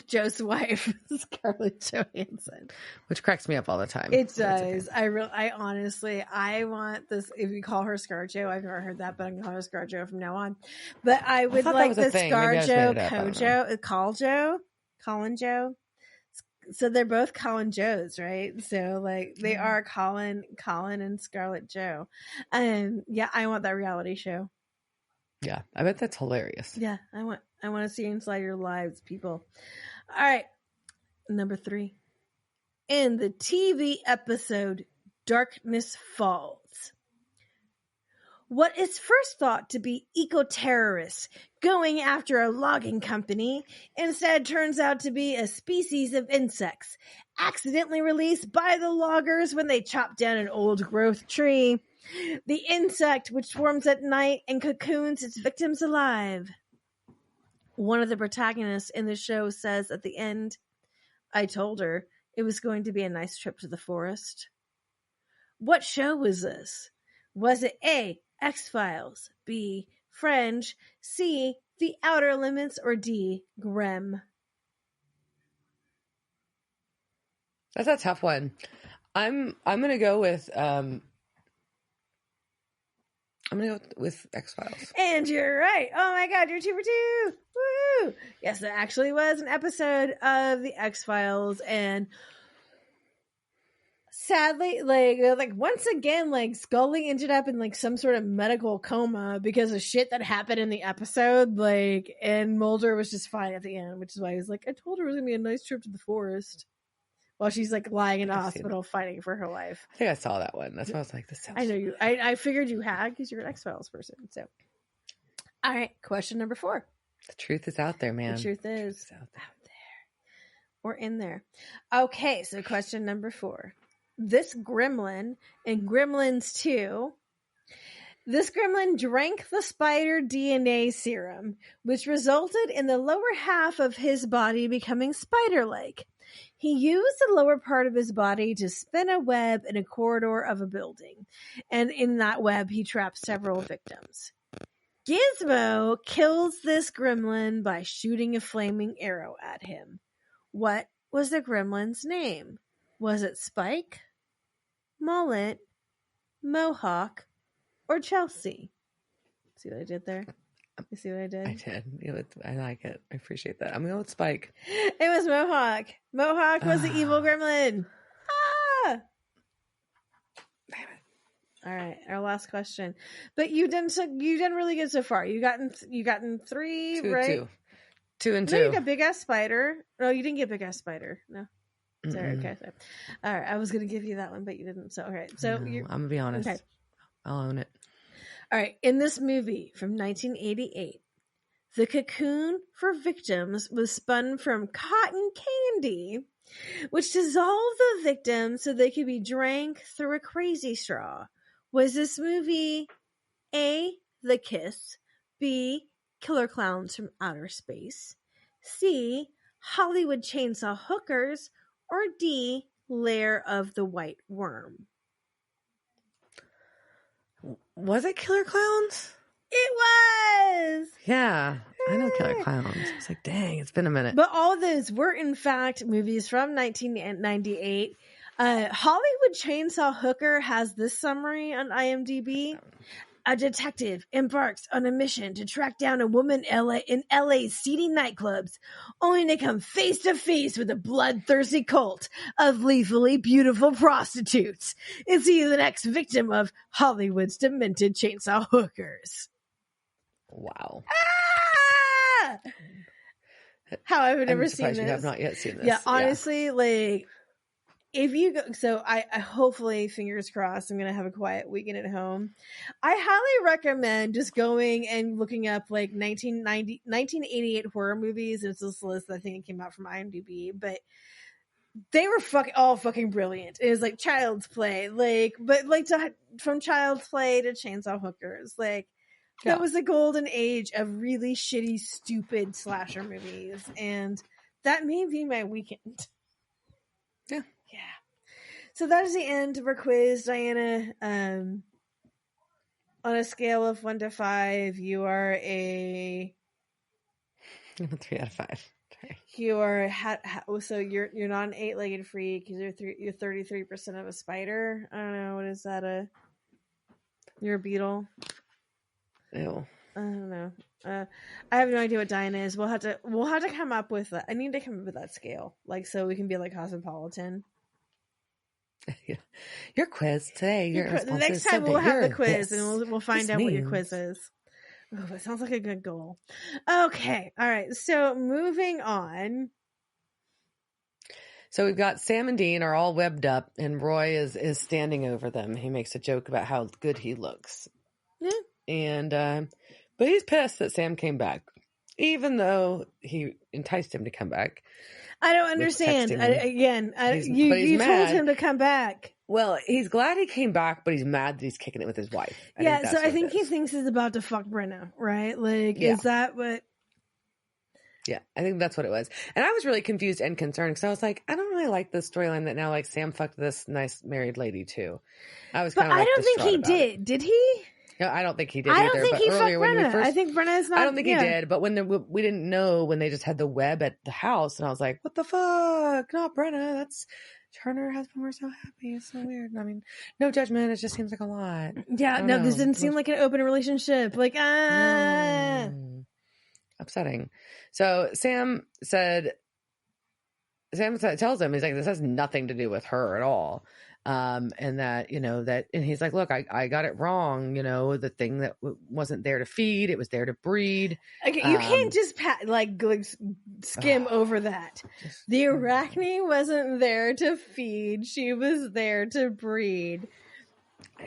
Joe's wife, Scarlett Johansson. Which cracks me up all the time. It does. Okay. I honestly, I want this. If you call her ScarJo, I've never heard that, but I'm gonna call her ScarJo from now on. But I would like the ScarJo, Colin Joe. So they're both Colin Joes, right? So like they are Colin and Scarlett Joe. Yeah, I want that reality show. Yeah, I bet that's hilarious. Yeah, I want to see inside your lives, people. All right. Number 3. In the TV episode Darkness Falls, what is first thought to be eco-terrorists going after a logging company instead turns out to be a species of insects accidentally released by the loggers when they chop down an old growth tree. The insect, which swarms at night and cocoons its victims alive. One of the protagonists in the show says at the end, I told her it was going to be a nice trip to the forest. What show was this? Was it A, X-Files, B, Fringe, C, The Outer Limits, or D, Grimm? That's a tough one. I'm gonna go with X-Files. And you're right. Oh my god, you're 2 for 2. Woo! Yes, it actually was an episode of the X-Files, and sadly, like once again, like Scully ended up in like some sort of medical coma because of shit that happened in the episode. Like, and Mulder was just fine at the end, which is why he's like, I told her it was gonna be a nice trip to the forest. While she's like lying in a hospital fighting for her life. I think I saw that one. That's why I was like, this sounds. I know you. I figured you had because you're an X-Files person. So, all right, question number 4. The truth is out there, man. The truth is out there. Or in there. Okay, so question number 4. This gremlin in Gremlins 2, this gremlin drank the spider DNA serum, which resulted in the lower half of his body becoming spider-like. He used the lower part of his body to spin a web in a corridor of a building, and in that web he trapped several victims. Gizmo kills this gremlin by shooting a flaming arrow at him. What was the gremlin's name? Was it Spike, Mullet, Mohawk, or Chelsea? See what I did there? You see what I did? I did. I like it. I appreciate that. I'm going with Spike. It was Mohawk. Mohawk was the evil gremlin. Ah! Damn it. All right, our last question. But you done really good so far. You gotten 3, right? 2 and 2. No, you got Big Ass Spider. No, you didn't get Big Ass Spider. No. Sorry, okay. Sorry. All right, I was gonna give you that one, but you didn't. So, all right. So I'm gonna be honest. Okay. I'll own it. All right. In this movie from 1988, the cocoon for victims was spun from cotton candy, which dissolved the victim so they could be drank through a crazy straw. Was this movie A, The Kiss, B, Killer Clowns from Outer Space, C, Hollywood Chainsaw Hookers, or D, Lair of the White Worm? Was it Killer Clowns? It was! Yeah, I know Killer Clowns. It's like, dang, it's been a minute. But all of those were, in fact, movies from 1998. Hollywood Chainsaw Hooker has this summary on IMDb. A detective embarks on a mission to track down a woman in LA's seedy nightclubs, only to come face to face with a bloodthirsty cult of lethally beautiful prostitutes. Is he the next victim of Hollywood's demented chainsaw hookers? Wow. Ah! How I've never seen this. You have not yet seen this. Yeah, honestly, like, if you go, so I hopefully, fingers crossed, I'm going to have a quiet weekend at home. I highly recommend just going and looking up like 1988 horror movies. It's this list, I think it came out from IMDb, but they were all fucking brilliant. It was like Child's Play, from Child's Play to Chainsaw Hookers. Like, that was the golden age of really shitty, stupid slasher movies. And that may be my weekend. Yeah. Yeah. So that is the end of our quiz, Diana. On a scale of 1 to 5, you are a 3 out of 5. Sorry. You are so you're not an 8-legged freak because you're 33% of a spider. I don't know, what is that? You're a beetle. Ew. I don't know. I have no idea what Diana is. We'll have to come up with that. I need to come up with that scale, like, so we can be like Cosmopolitan. Yeah. Your quiz today. The next time we'll have the quiz and we'll find out what your quiz is. Oh, that sounds like a good goal. Okay. All right. So moving on. So we've got Sam and Dean are all webbed up and Roy is standing over them. He makes a joke about how good he looks. Yeah. And, but he's pissed that Sam came back, even though he enticed him to come back. I don't understand. You told him to come back. Well, he's glad he came back, but he's mad that he's kicking it with his wife. I think he thinks he's about to fuck Brenna, right? Like, yeah. Is that what? Yeah, I think that's what it was. And I was really confused and concerned because I was like, I don't really like this storyline that now, like, Sam fucked this nice married lady too. I was kind of, I don't think he did. Did he? No, I don't think he did either. I don't think he fucked Brenna. I think Brenna's not. I don't think he did. But when we didn't know when they just had the web at the house, and I was like, "What the fuck? Not Brenna. That's Turner has been. We're so happy. It's so weird. I mean, no judgment. It just seems like a lot. Yeah. No, this didn't seem like an open relationship. Like, upsetting. So Sam tells him, he's like, this has nothing to do with her at all. And that, and he's like, look, I got it wrong. The thing that wasn't there to feed, it was there to breed. Okay, you can't just skim over that. The arachne wasn't there to feed. She was there to breed.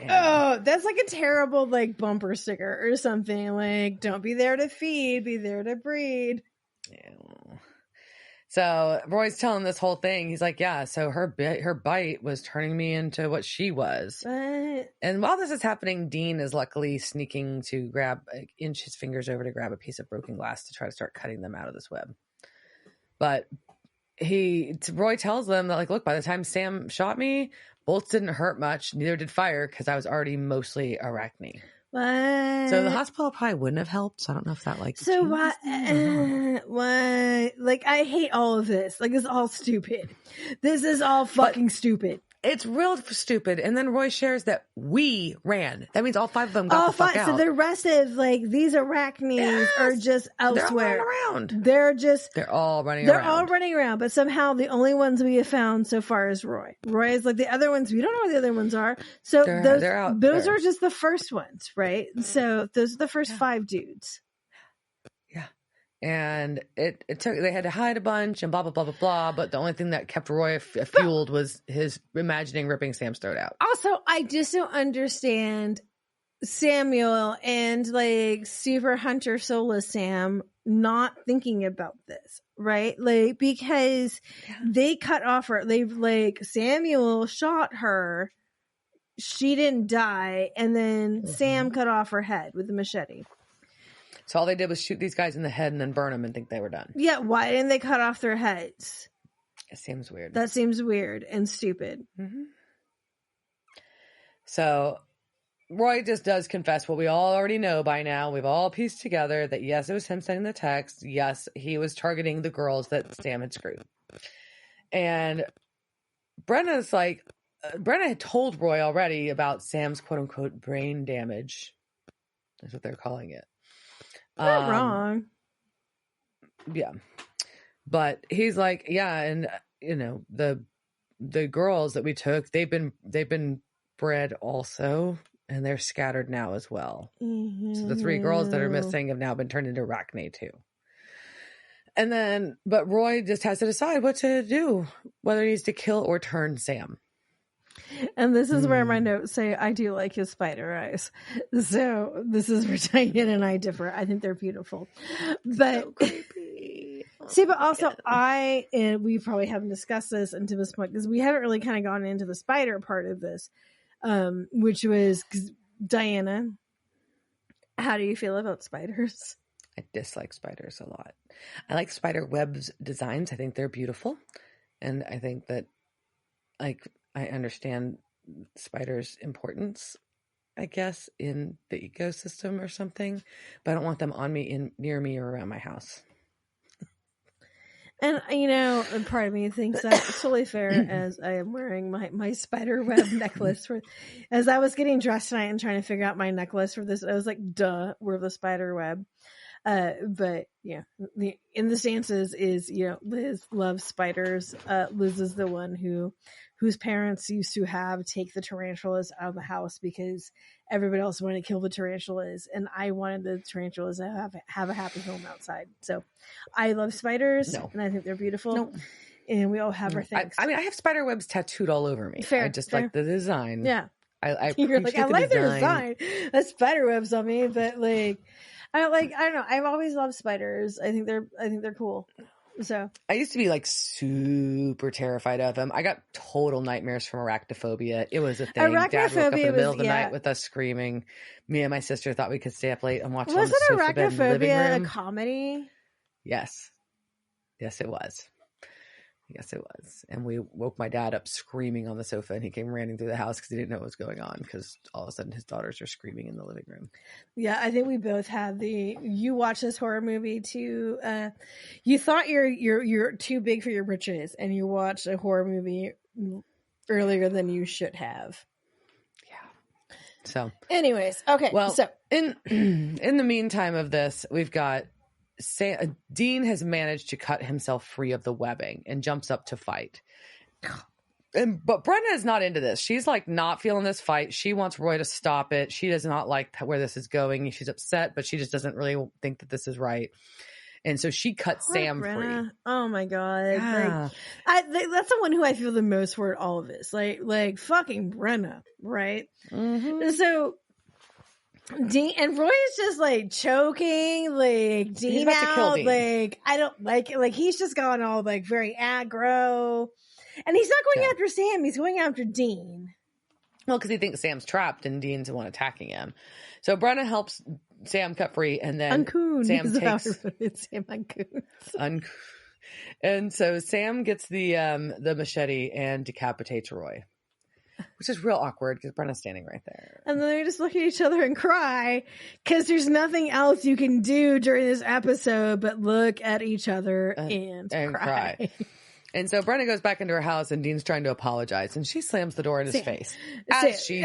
Oh, that's like a terrible bumper sticker or something. Like, don't be there to feed, be there to breed. Yeah. So Roy's telling this whole thing. He's like, yeah, so her bite was turning me into what she was. What? And while this is happening, Dean is luckily sneaking to inch his fingers over to grab a piece of broken glass to try to start cutting them out of this web. But Roy tells them that, look, by the time Sam shot me, bullets didn't hurt much. Neither did fire because I was already mostly arachne. What? So the hospital probably wouldn't have helped. So I don't know if that So what? What? I hate all of this. It's all stupid. This is all fucking stupid. It's real stupid. And then Roy shares that we ran. That means all 5 of them got the fuck out. So the rest of these arachnes are just elsewhere. They're all running around. They're all running around, but somehow the only ones we have found so far is Roy. Roy is the other ones. We don't know where the other ones are. So they're out those there. are just the first ones, right? So those are the first 5 dudes. Yeah. And they had to hide a bunch and blah, blah, blah, blah, blah. But the only thing that kept Roy fueled was his imagining ripping Sam's throat out. Also, I just don't understand Samuel and Super Hunter Sola Sam not thinking about this, right? Because they cut off her. Samuel shot her. She didn't die. And then Sam cut off her head with a machete. So all they did was shoot these guys in the head and then burn them and think they were done. Yeah, why didn't they cut off their heads? It seems weird. That seems weird and stupid. Mm-hmm. So Roy just does confess what we all already know by now. We've all pieced together that yes, it was him sending the text. Yes, he was targeting the girls that Sam had screwed. And Brenna's like, Brenna had told Roy already about Sam's quote unquote brain damage. That's what they're calling it. Not wrong. Yeah. But he's like, yeah, and you know, the girls that we took, they've been bred also, and they're scattered now as well. Mm-hmm. So the 3 girls that are missing have now been turned into Arachne too. And then, but Roy just has to decide what to do, whether he needs to kill or turn Sam. And this is where my notes say, I do like his spider eyes. So this is where Diane and I differ. I think they're beautiful. But so creepy. See, but also and we probably haven't discussed this until this point, because we haven't really kind of gone into the spider part of this, which was, Diana, how do you feel about spiders? I dislike spiders a lot. I like spider webs designs. I think they're beautiful. And I think that, like, I understand spiders' importance, I guess, in the ecosystem or something, but I don't want them on me, near me, or around my house. And, you know, part of me thinks that's totally fair, as I am wearing my spider web necklace as I was getting dressed tonight and trying to figure out my necklace for this. I was like, duh, we're the spider web. But yeah, in the stances is, you know, Liz loves spiders. Liz is the one whose parents used to take the tarantulas out of the house because everybody else wanted to kill the tarantulas, and I wanted the tarantulas to have a happy home outside. So I love spiders, and I think they're beautiful. And we all have our things. I mean, I have spider webs tattooed all over me. Fair, I just like the design. Yeah. You're like, I like their design. That's spider webs on me, but like, I don't know. I've always loved spiders. I think they're cool. So I used to be like super terrified of them. I got total nightmares from arachnophobia. It was a thing. Dad woke up in the middle of the night with us screaming. Me and my sister thought we could stay up late and watch. Wasn't arachnophobia a comedy? Yes, it was. Yes, it was. And we woke my dad up screaming on the sofa, and he came running through the house because he didn't know what was going on, because all of a sudden his daughters are screaming in the living room. Yeah, I think we both had you watch this horror movie too. You thought you're too big for your britches, and you watched a horror movie earlier than you should have. Yeah. So anyways, okay. Well, so in the meantime of this, we've got Dean has managed to cut himself free of the webbing and jumps up to fight. But Brenda is not into this. She's like not feeling this fight. She wants Roy to stop it. She does not like where this is going. She's upset, but she just doesn't really think that this is right. And so she cuts Sam free. Oh my God. Yeah. That's the one who I feel the most for all of this. Like fucking Brenna, right? Mm-hmm. So Dean and Roy is just like choking, like Dean out. Like I don't like it. Like he's just gone all like very aggro, and he's not going after Sam. He's going after Dean. Well, because he thinks Sam's trapped and Dean's the one attacking him. So Brenna helps Sam cut free, and then Sam takes Sam Uncoons. And so Sam gets the machete and decapitates Roy. Which is real awkward because Brenna's standing right there. And then they just look at each other and cry because there's nothing else you can do during this episode but look at each other and cry. And so Brenna goes back into her house, and Dean's trying to apologize, and she slams the door in his face. As she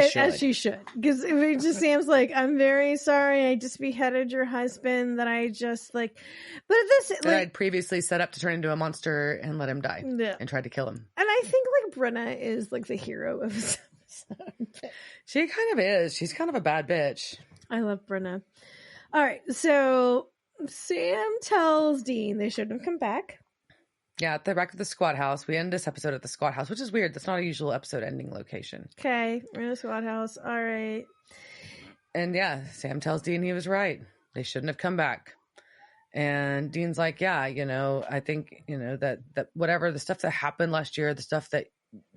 should. Because Sam's like, I'm very sorry. I just beheaded your husband that I just like. But this, that I'd previously set up to turn into a monster and let him die and tried to kill him. And I think like Brenna is like the hero of this episode. She kind of is. She's kind of a bad bitch. I love Brenna. All right. So Sam tells Dean they shouldn't have come back. Yeah, they're back at the squad house. We end this episode at the squad house, which is weird. That's not a usual episode ending location. Okay, we're in the squad house. All right. And yeah, Sam tells Dean he was right. They shouldn't have come back. And Dean's like, yeah, I think, that whatever the stuff that happened last year, the stuff that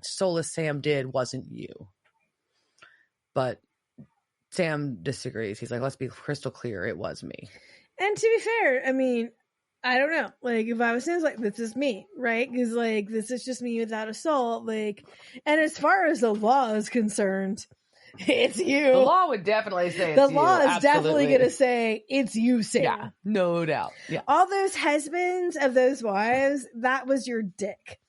soulless Sam did wasn't you. But Sam disagrees. He's like, let's be crystal clear. It was me. And to be fair, I mean, I don't know. Like, if I was saying, like, this is me, right? Because, like, this is just me without a soul. Like, and as far as the law is concerned, it's you. The law would definitely say the law is definitely going to say it's you, Sam. Yeah, no doubt. Yeah. All those husbands of those wives, that was your dick.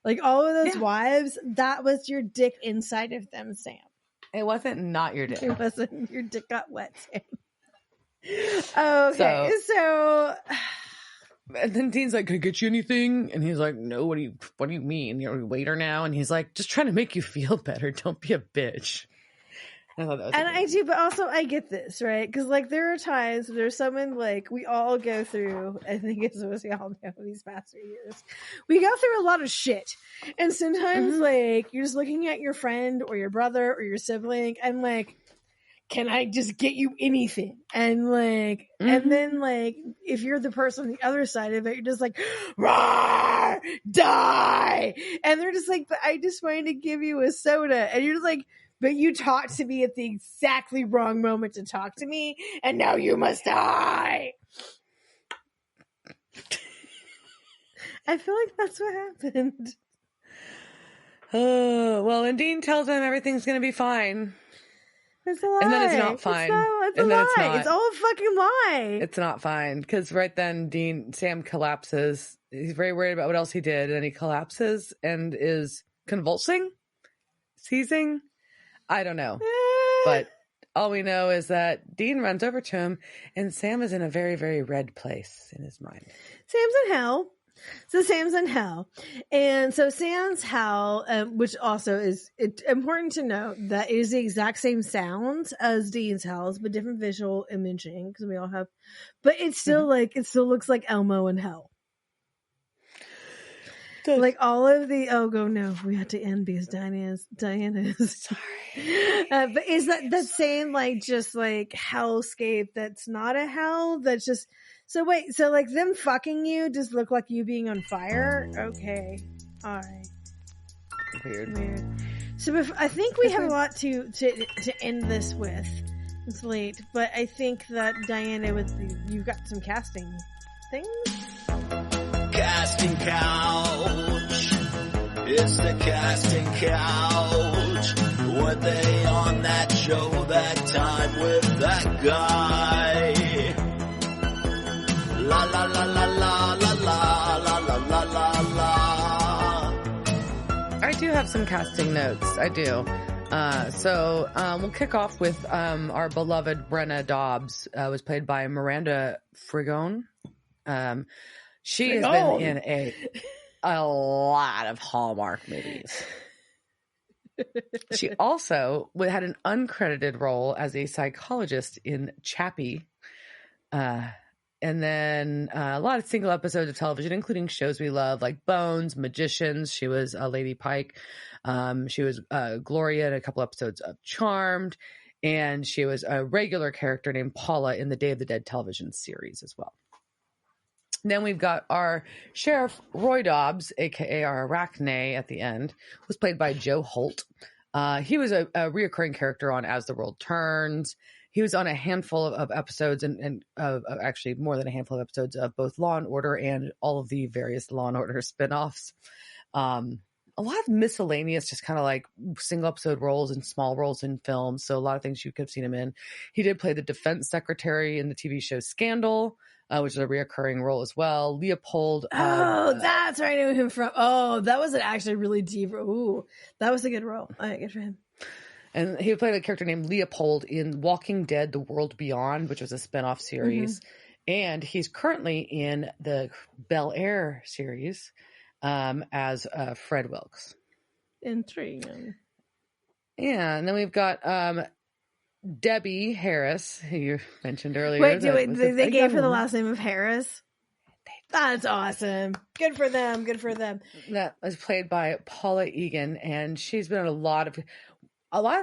Like all of those wives, that was your dick inside of them, Sam. It wasn't not your dick. It wasn't your dick got wet, Sam. Okay, so and then Dean's like, "Can I get you anything?" And he's like, "No, what do you mean? You're a waiter now?" And he's like, "Just trying to make you feel better. Don't be a bitch." I thought that was I do, but also I get this, right? Because like there are times there's someone like we all go through. I think it's what we all know these past 3 years. We go through a lot of shit, and sometimes like you're just looking at your friend or your brother or your sibling, and like, can I just get you anything? And like, and then like, if you're the person on the other side of it, you're just like, "Rawr, die!" And they're just like, "But I just wanted to give you a soda," and you're just like. But you talked to me at the exactly wrong moment to talk to me, and now you must die. I feel like that's what happened. Oh, well, and Dean tells him everything's going to be fine. It's a lie. And then it's not fine. It's a lie. It's all a fucking lie. It's not fine. Because right then, Sam collapses. He's very worried about what else he did. And then he collapses and is convulsing, seizing. I don't know. But all we know is that Dean runs over to him and Sam is in a very, very red place in his mind. Sam's in hell. So Sam's in hell. And so Sam's hell, which also is important to note that it is the exact same sounds as Dean's hell, but different visual imaging because we all have, but it's still like, it still looks like Elmo in hell. Like all of the no, we had to end because Diana's sorry. But is that same like just like hellscape that's not a hell that's just so wait, so like them fucking you just look like you being on fire? Okay. All right. Weird. So I think we have a lot to end this with. It's late, but I think that Diana you've got some casting things. Casting couch. It's the casting couch. Were they on that show that time with that guy? La la la la la la la la la la la la. I do have some casting notes. I do. So we'll kick off with our beloved Brenna Dobbs. Was played by Miranda Frigon. She has been in a lot of Hallmark movies. She also had an uncredited role as a psychologist in Chappie. And then a lot of single episodes of television, including shows we love like Bones, Magicians. She was Lady Pike. She was Gloria in a couple episodes of Charmed. And she was a regular character named Paula in the Day of the Dead television series as well. Then we've got our Sheriff Roy Dobbs, a.k.a. our Arachne at the end, was played by Joe Holt. He was a reoccurring character on As the World Turns. He was on a handful of episodes and actually more than a handful of episodes of both Law & Order and all of the various Law & Order spinoffs. A lot of miscellaneous, just kind of like single episode roles and small roles in films. So a lot of things you could have seen him in. He did play the defense secretary in the TV show Scandal. Which is a reoccurring role as well. Leopold. That's where I knew him from. Oh, that was actually really deep. Ooh, that was a good role. All right, good for him. And he played a character named Leopold in Walking Dead: The World Beyond, which was a spinoff series. And he's currently in the Bel Air series as Fred Wilkes. Intriguing. Yeah, and then we've got Debbie Harris, who you mentioned earlier. Wait, they gave her the last name of Harris? That's awesome. Good for them. That was played by Paula Egan, and she's been in a lot of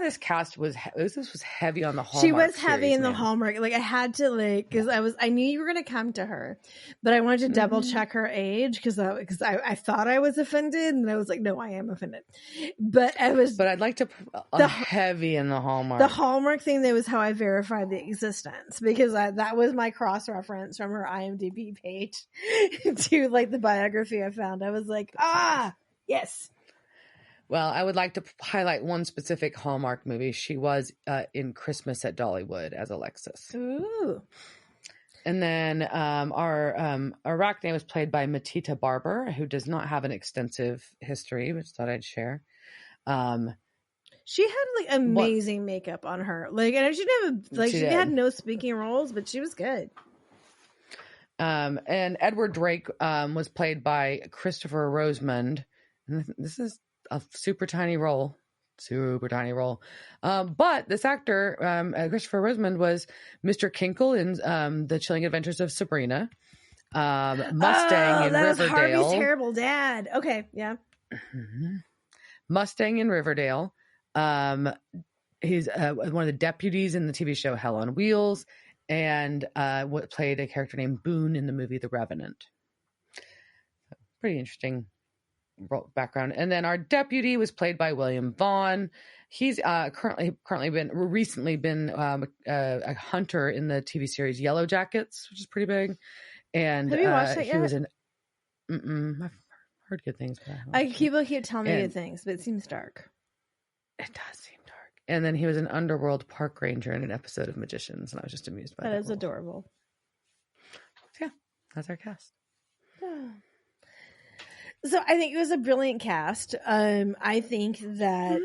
this cast was heavy on the Hallmark. She was heavy in the Hallmark. Like I had to because I knew you were going to come to her, but I wanted to double check her age because I thought I was offended, and I was like, no, I am offended. But I'd like to heavy in the Hallmark. The Hallmark thing that was how I verified the existence because that was my cross reference from her IMDb page to like the biography I found. I was like, yes. Well, I would like to highlight one specific Hallmark movie. She was in Christmas at Dollywood as Alexis. Ooh. And then our Arachne was played by Matita Barber, who does not have an extensive history, which I thought I'd share. She had like amazing makeup on her. Like, and she didn't have like she had no speaking roles, but she was good. And Edward Drake was played by Christopher Rosemond. And this is a super tiny role. But this actor, Christopher Rosemond, was Mr. Kinkle in The Chilling Adventures of Sabrina. Mustang in that Riverdale. Was Harvey's terrible dad. Okay, yeah. Mustang in Riverdale. He's one of the deputies in the TV show Hell on Wheels, and played a character named Boone in the movie The Revenant. Pretty interesting background. And then our deputy was played by William Vaughn. He's recently been a hunter in the TV series Yellow Jackets, which is pretty big. And have you watched that yet? He was in. I've heard good things. People keep telling me good things, but it seems dark. It does seem dark. And then he was an underworld park ranger in an episode of Magicians, and I was just amused by that. That is adorable. Yeah, that's our cast. So I think it was a brilliant cast. I think that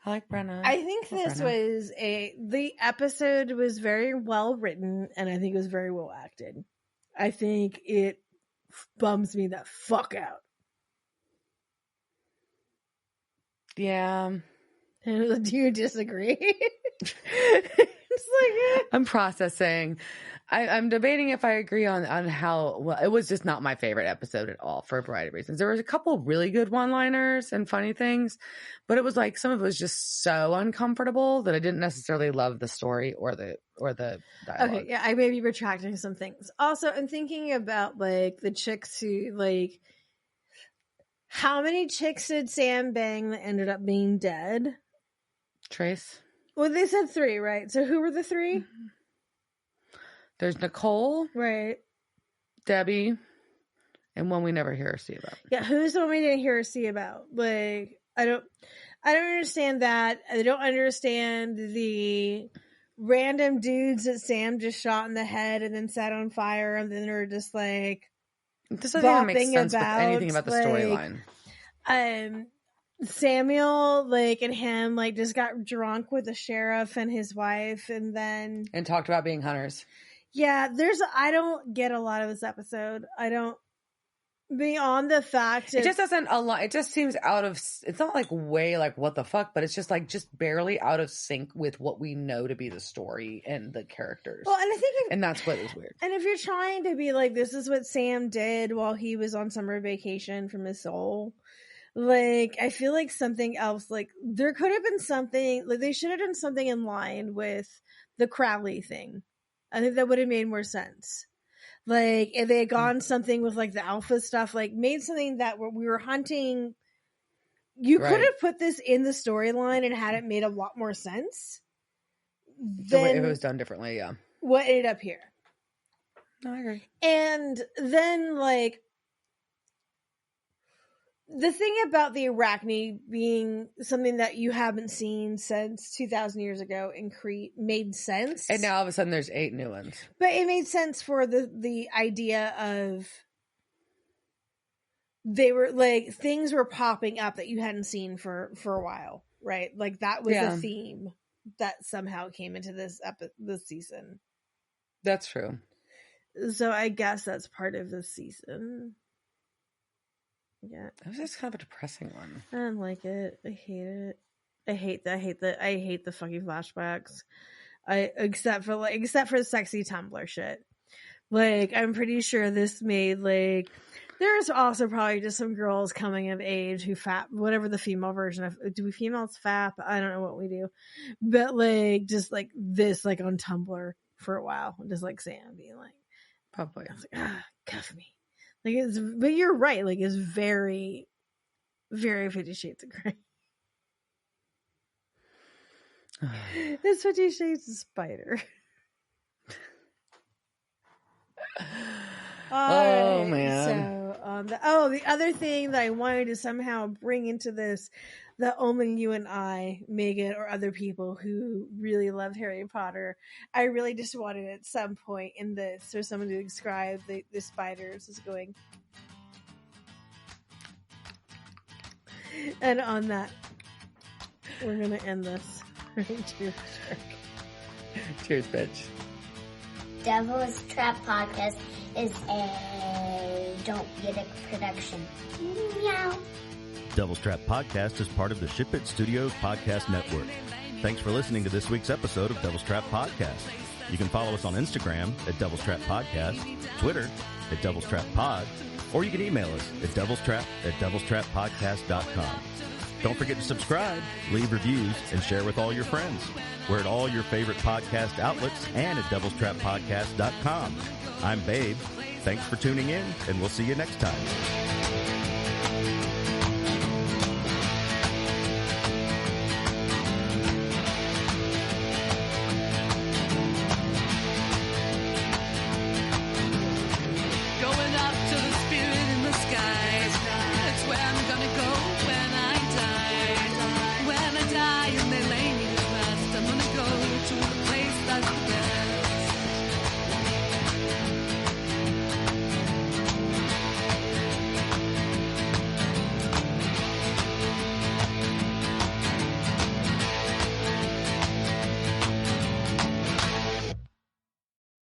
I like Brenna. I think the episode was very well written, and I think it was very well acted. I think it bums me the fuck out. Yeah. Do you disagree? It's like, I'm processing. I'm debating if I agree on how well. It was just not my favorite episode at all for a variety of reasons. There was a couple really good one-liners and funny things, but it was like some of it was just so uncomfortable that I didn't necessarily love the story or the dialogue. Okay, yeah, I may be retracting some things. Also, I'm thinking about like the chicks who like. How many chicks did Sam bang that ended up being dead? Trace. Well, they said 3, right? So who were the 3? There's Nicole. Right. Debbie. And one we never hear or see about. Yeah, who's the one we didn't hear or see about? Like, I don't understand that. I don't understand the random dudes that Sam just shot in the head and then set on fire and then are just like this doesn't even make sense with anything about the storyline. Samuel, like, and him, like, just got drunk with the sheriff and his wife, and talked about being hunters. Yeah, I don't get a lot of this episode. I don't, beyond the fact it just doesn't align. It just seems out of. It's not like way like what the fuck, but it's just like barely out of sync with what we know to be the story and the characters. Well, and I think, and that's what is weird. And if you're trying to be like, this is what Sam did while he was on summer vacation from his soul. Like, I feel like something else, like, there could have been something, like, they should have done something in line with the Crowley thing. I think that would have made more sense. Like, if they had gone something with, like, the alpha stuff, like, made something that we were hunting. You could have put this in the storyline and had it made a lot more sense. Than if it was done differently, yeah. What ended up here. No, I agree. And then, like, the thing about the Arachne being something that you haven't seen since 2,000 years ago in Crete made sense. And now all of a sudden there's 8 new ones. But it made sense for the idea of they were like things were popping up that you hadn't seen for a while, right? Like that was a theme that somehow came into this season. That's true. So I guess that's part of the season. Yeah, that was just kind of a depressing one. I don't like it. I hate it. I hate the fucking flashbacks. Except for the sexy Tumblr shit. Like, I'm pretty sure this made like there's also probably just some girls coming of age who whatever the female version of do we females fap? I don't know what we do, but like just like this like on Tumblr for a while, just like Sam being like, probably. I was like, cuff me. Like but you're right. Like it's very, very 50 Shades of Grey. It's 50 Shades of Spider. Man. So the other thing that I wanted to somehow bring into this that only you and I, Megan, or other people who really love Harry Potter, I really just wanted at some point in this for someone to describe the spiders as going. And on that, we're going to end this. Cheers, Shark. Cheers, bitch. Devil's Trap Podcast is a Don't Get It production. Meow. Devil's Trap Podcast is part of the Ship It Studios Podcast Network. Thanks for listening to this week's episode of Devil's Trap Podcast. You can follow us on Instagram at Devil's Trap Podcast, Twitter at Devil's Trap Pod, or you can email us at devilstrap@devilstrappodcast.com. Don't forget to subscribe, leave reviews, and share with all your friends. We're at all your favorite podcast outlets and at devilstrappodcast.com. I'm Babe. Thanks for tuning in, and we'll see you next time.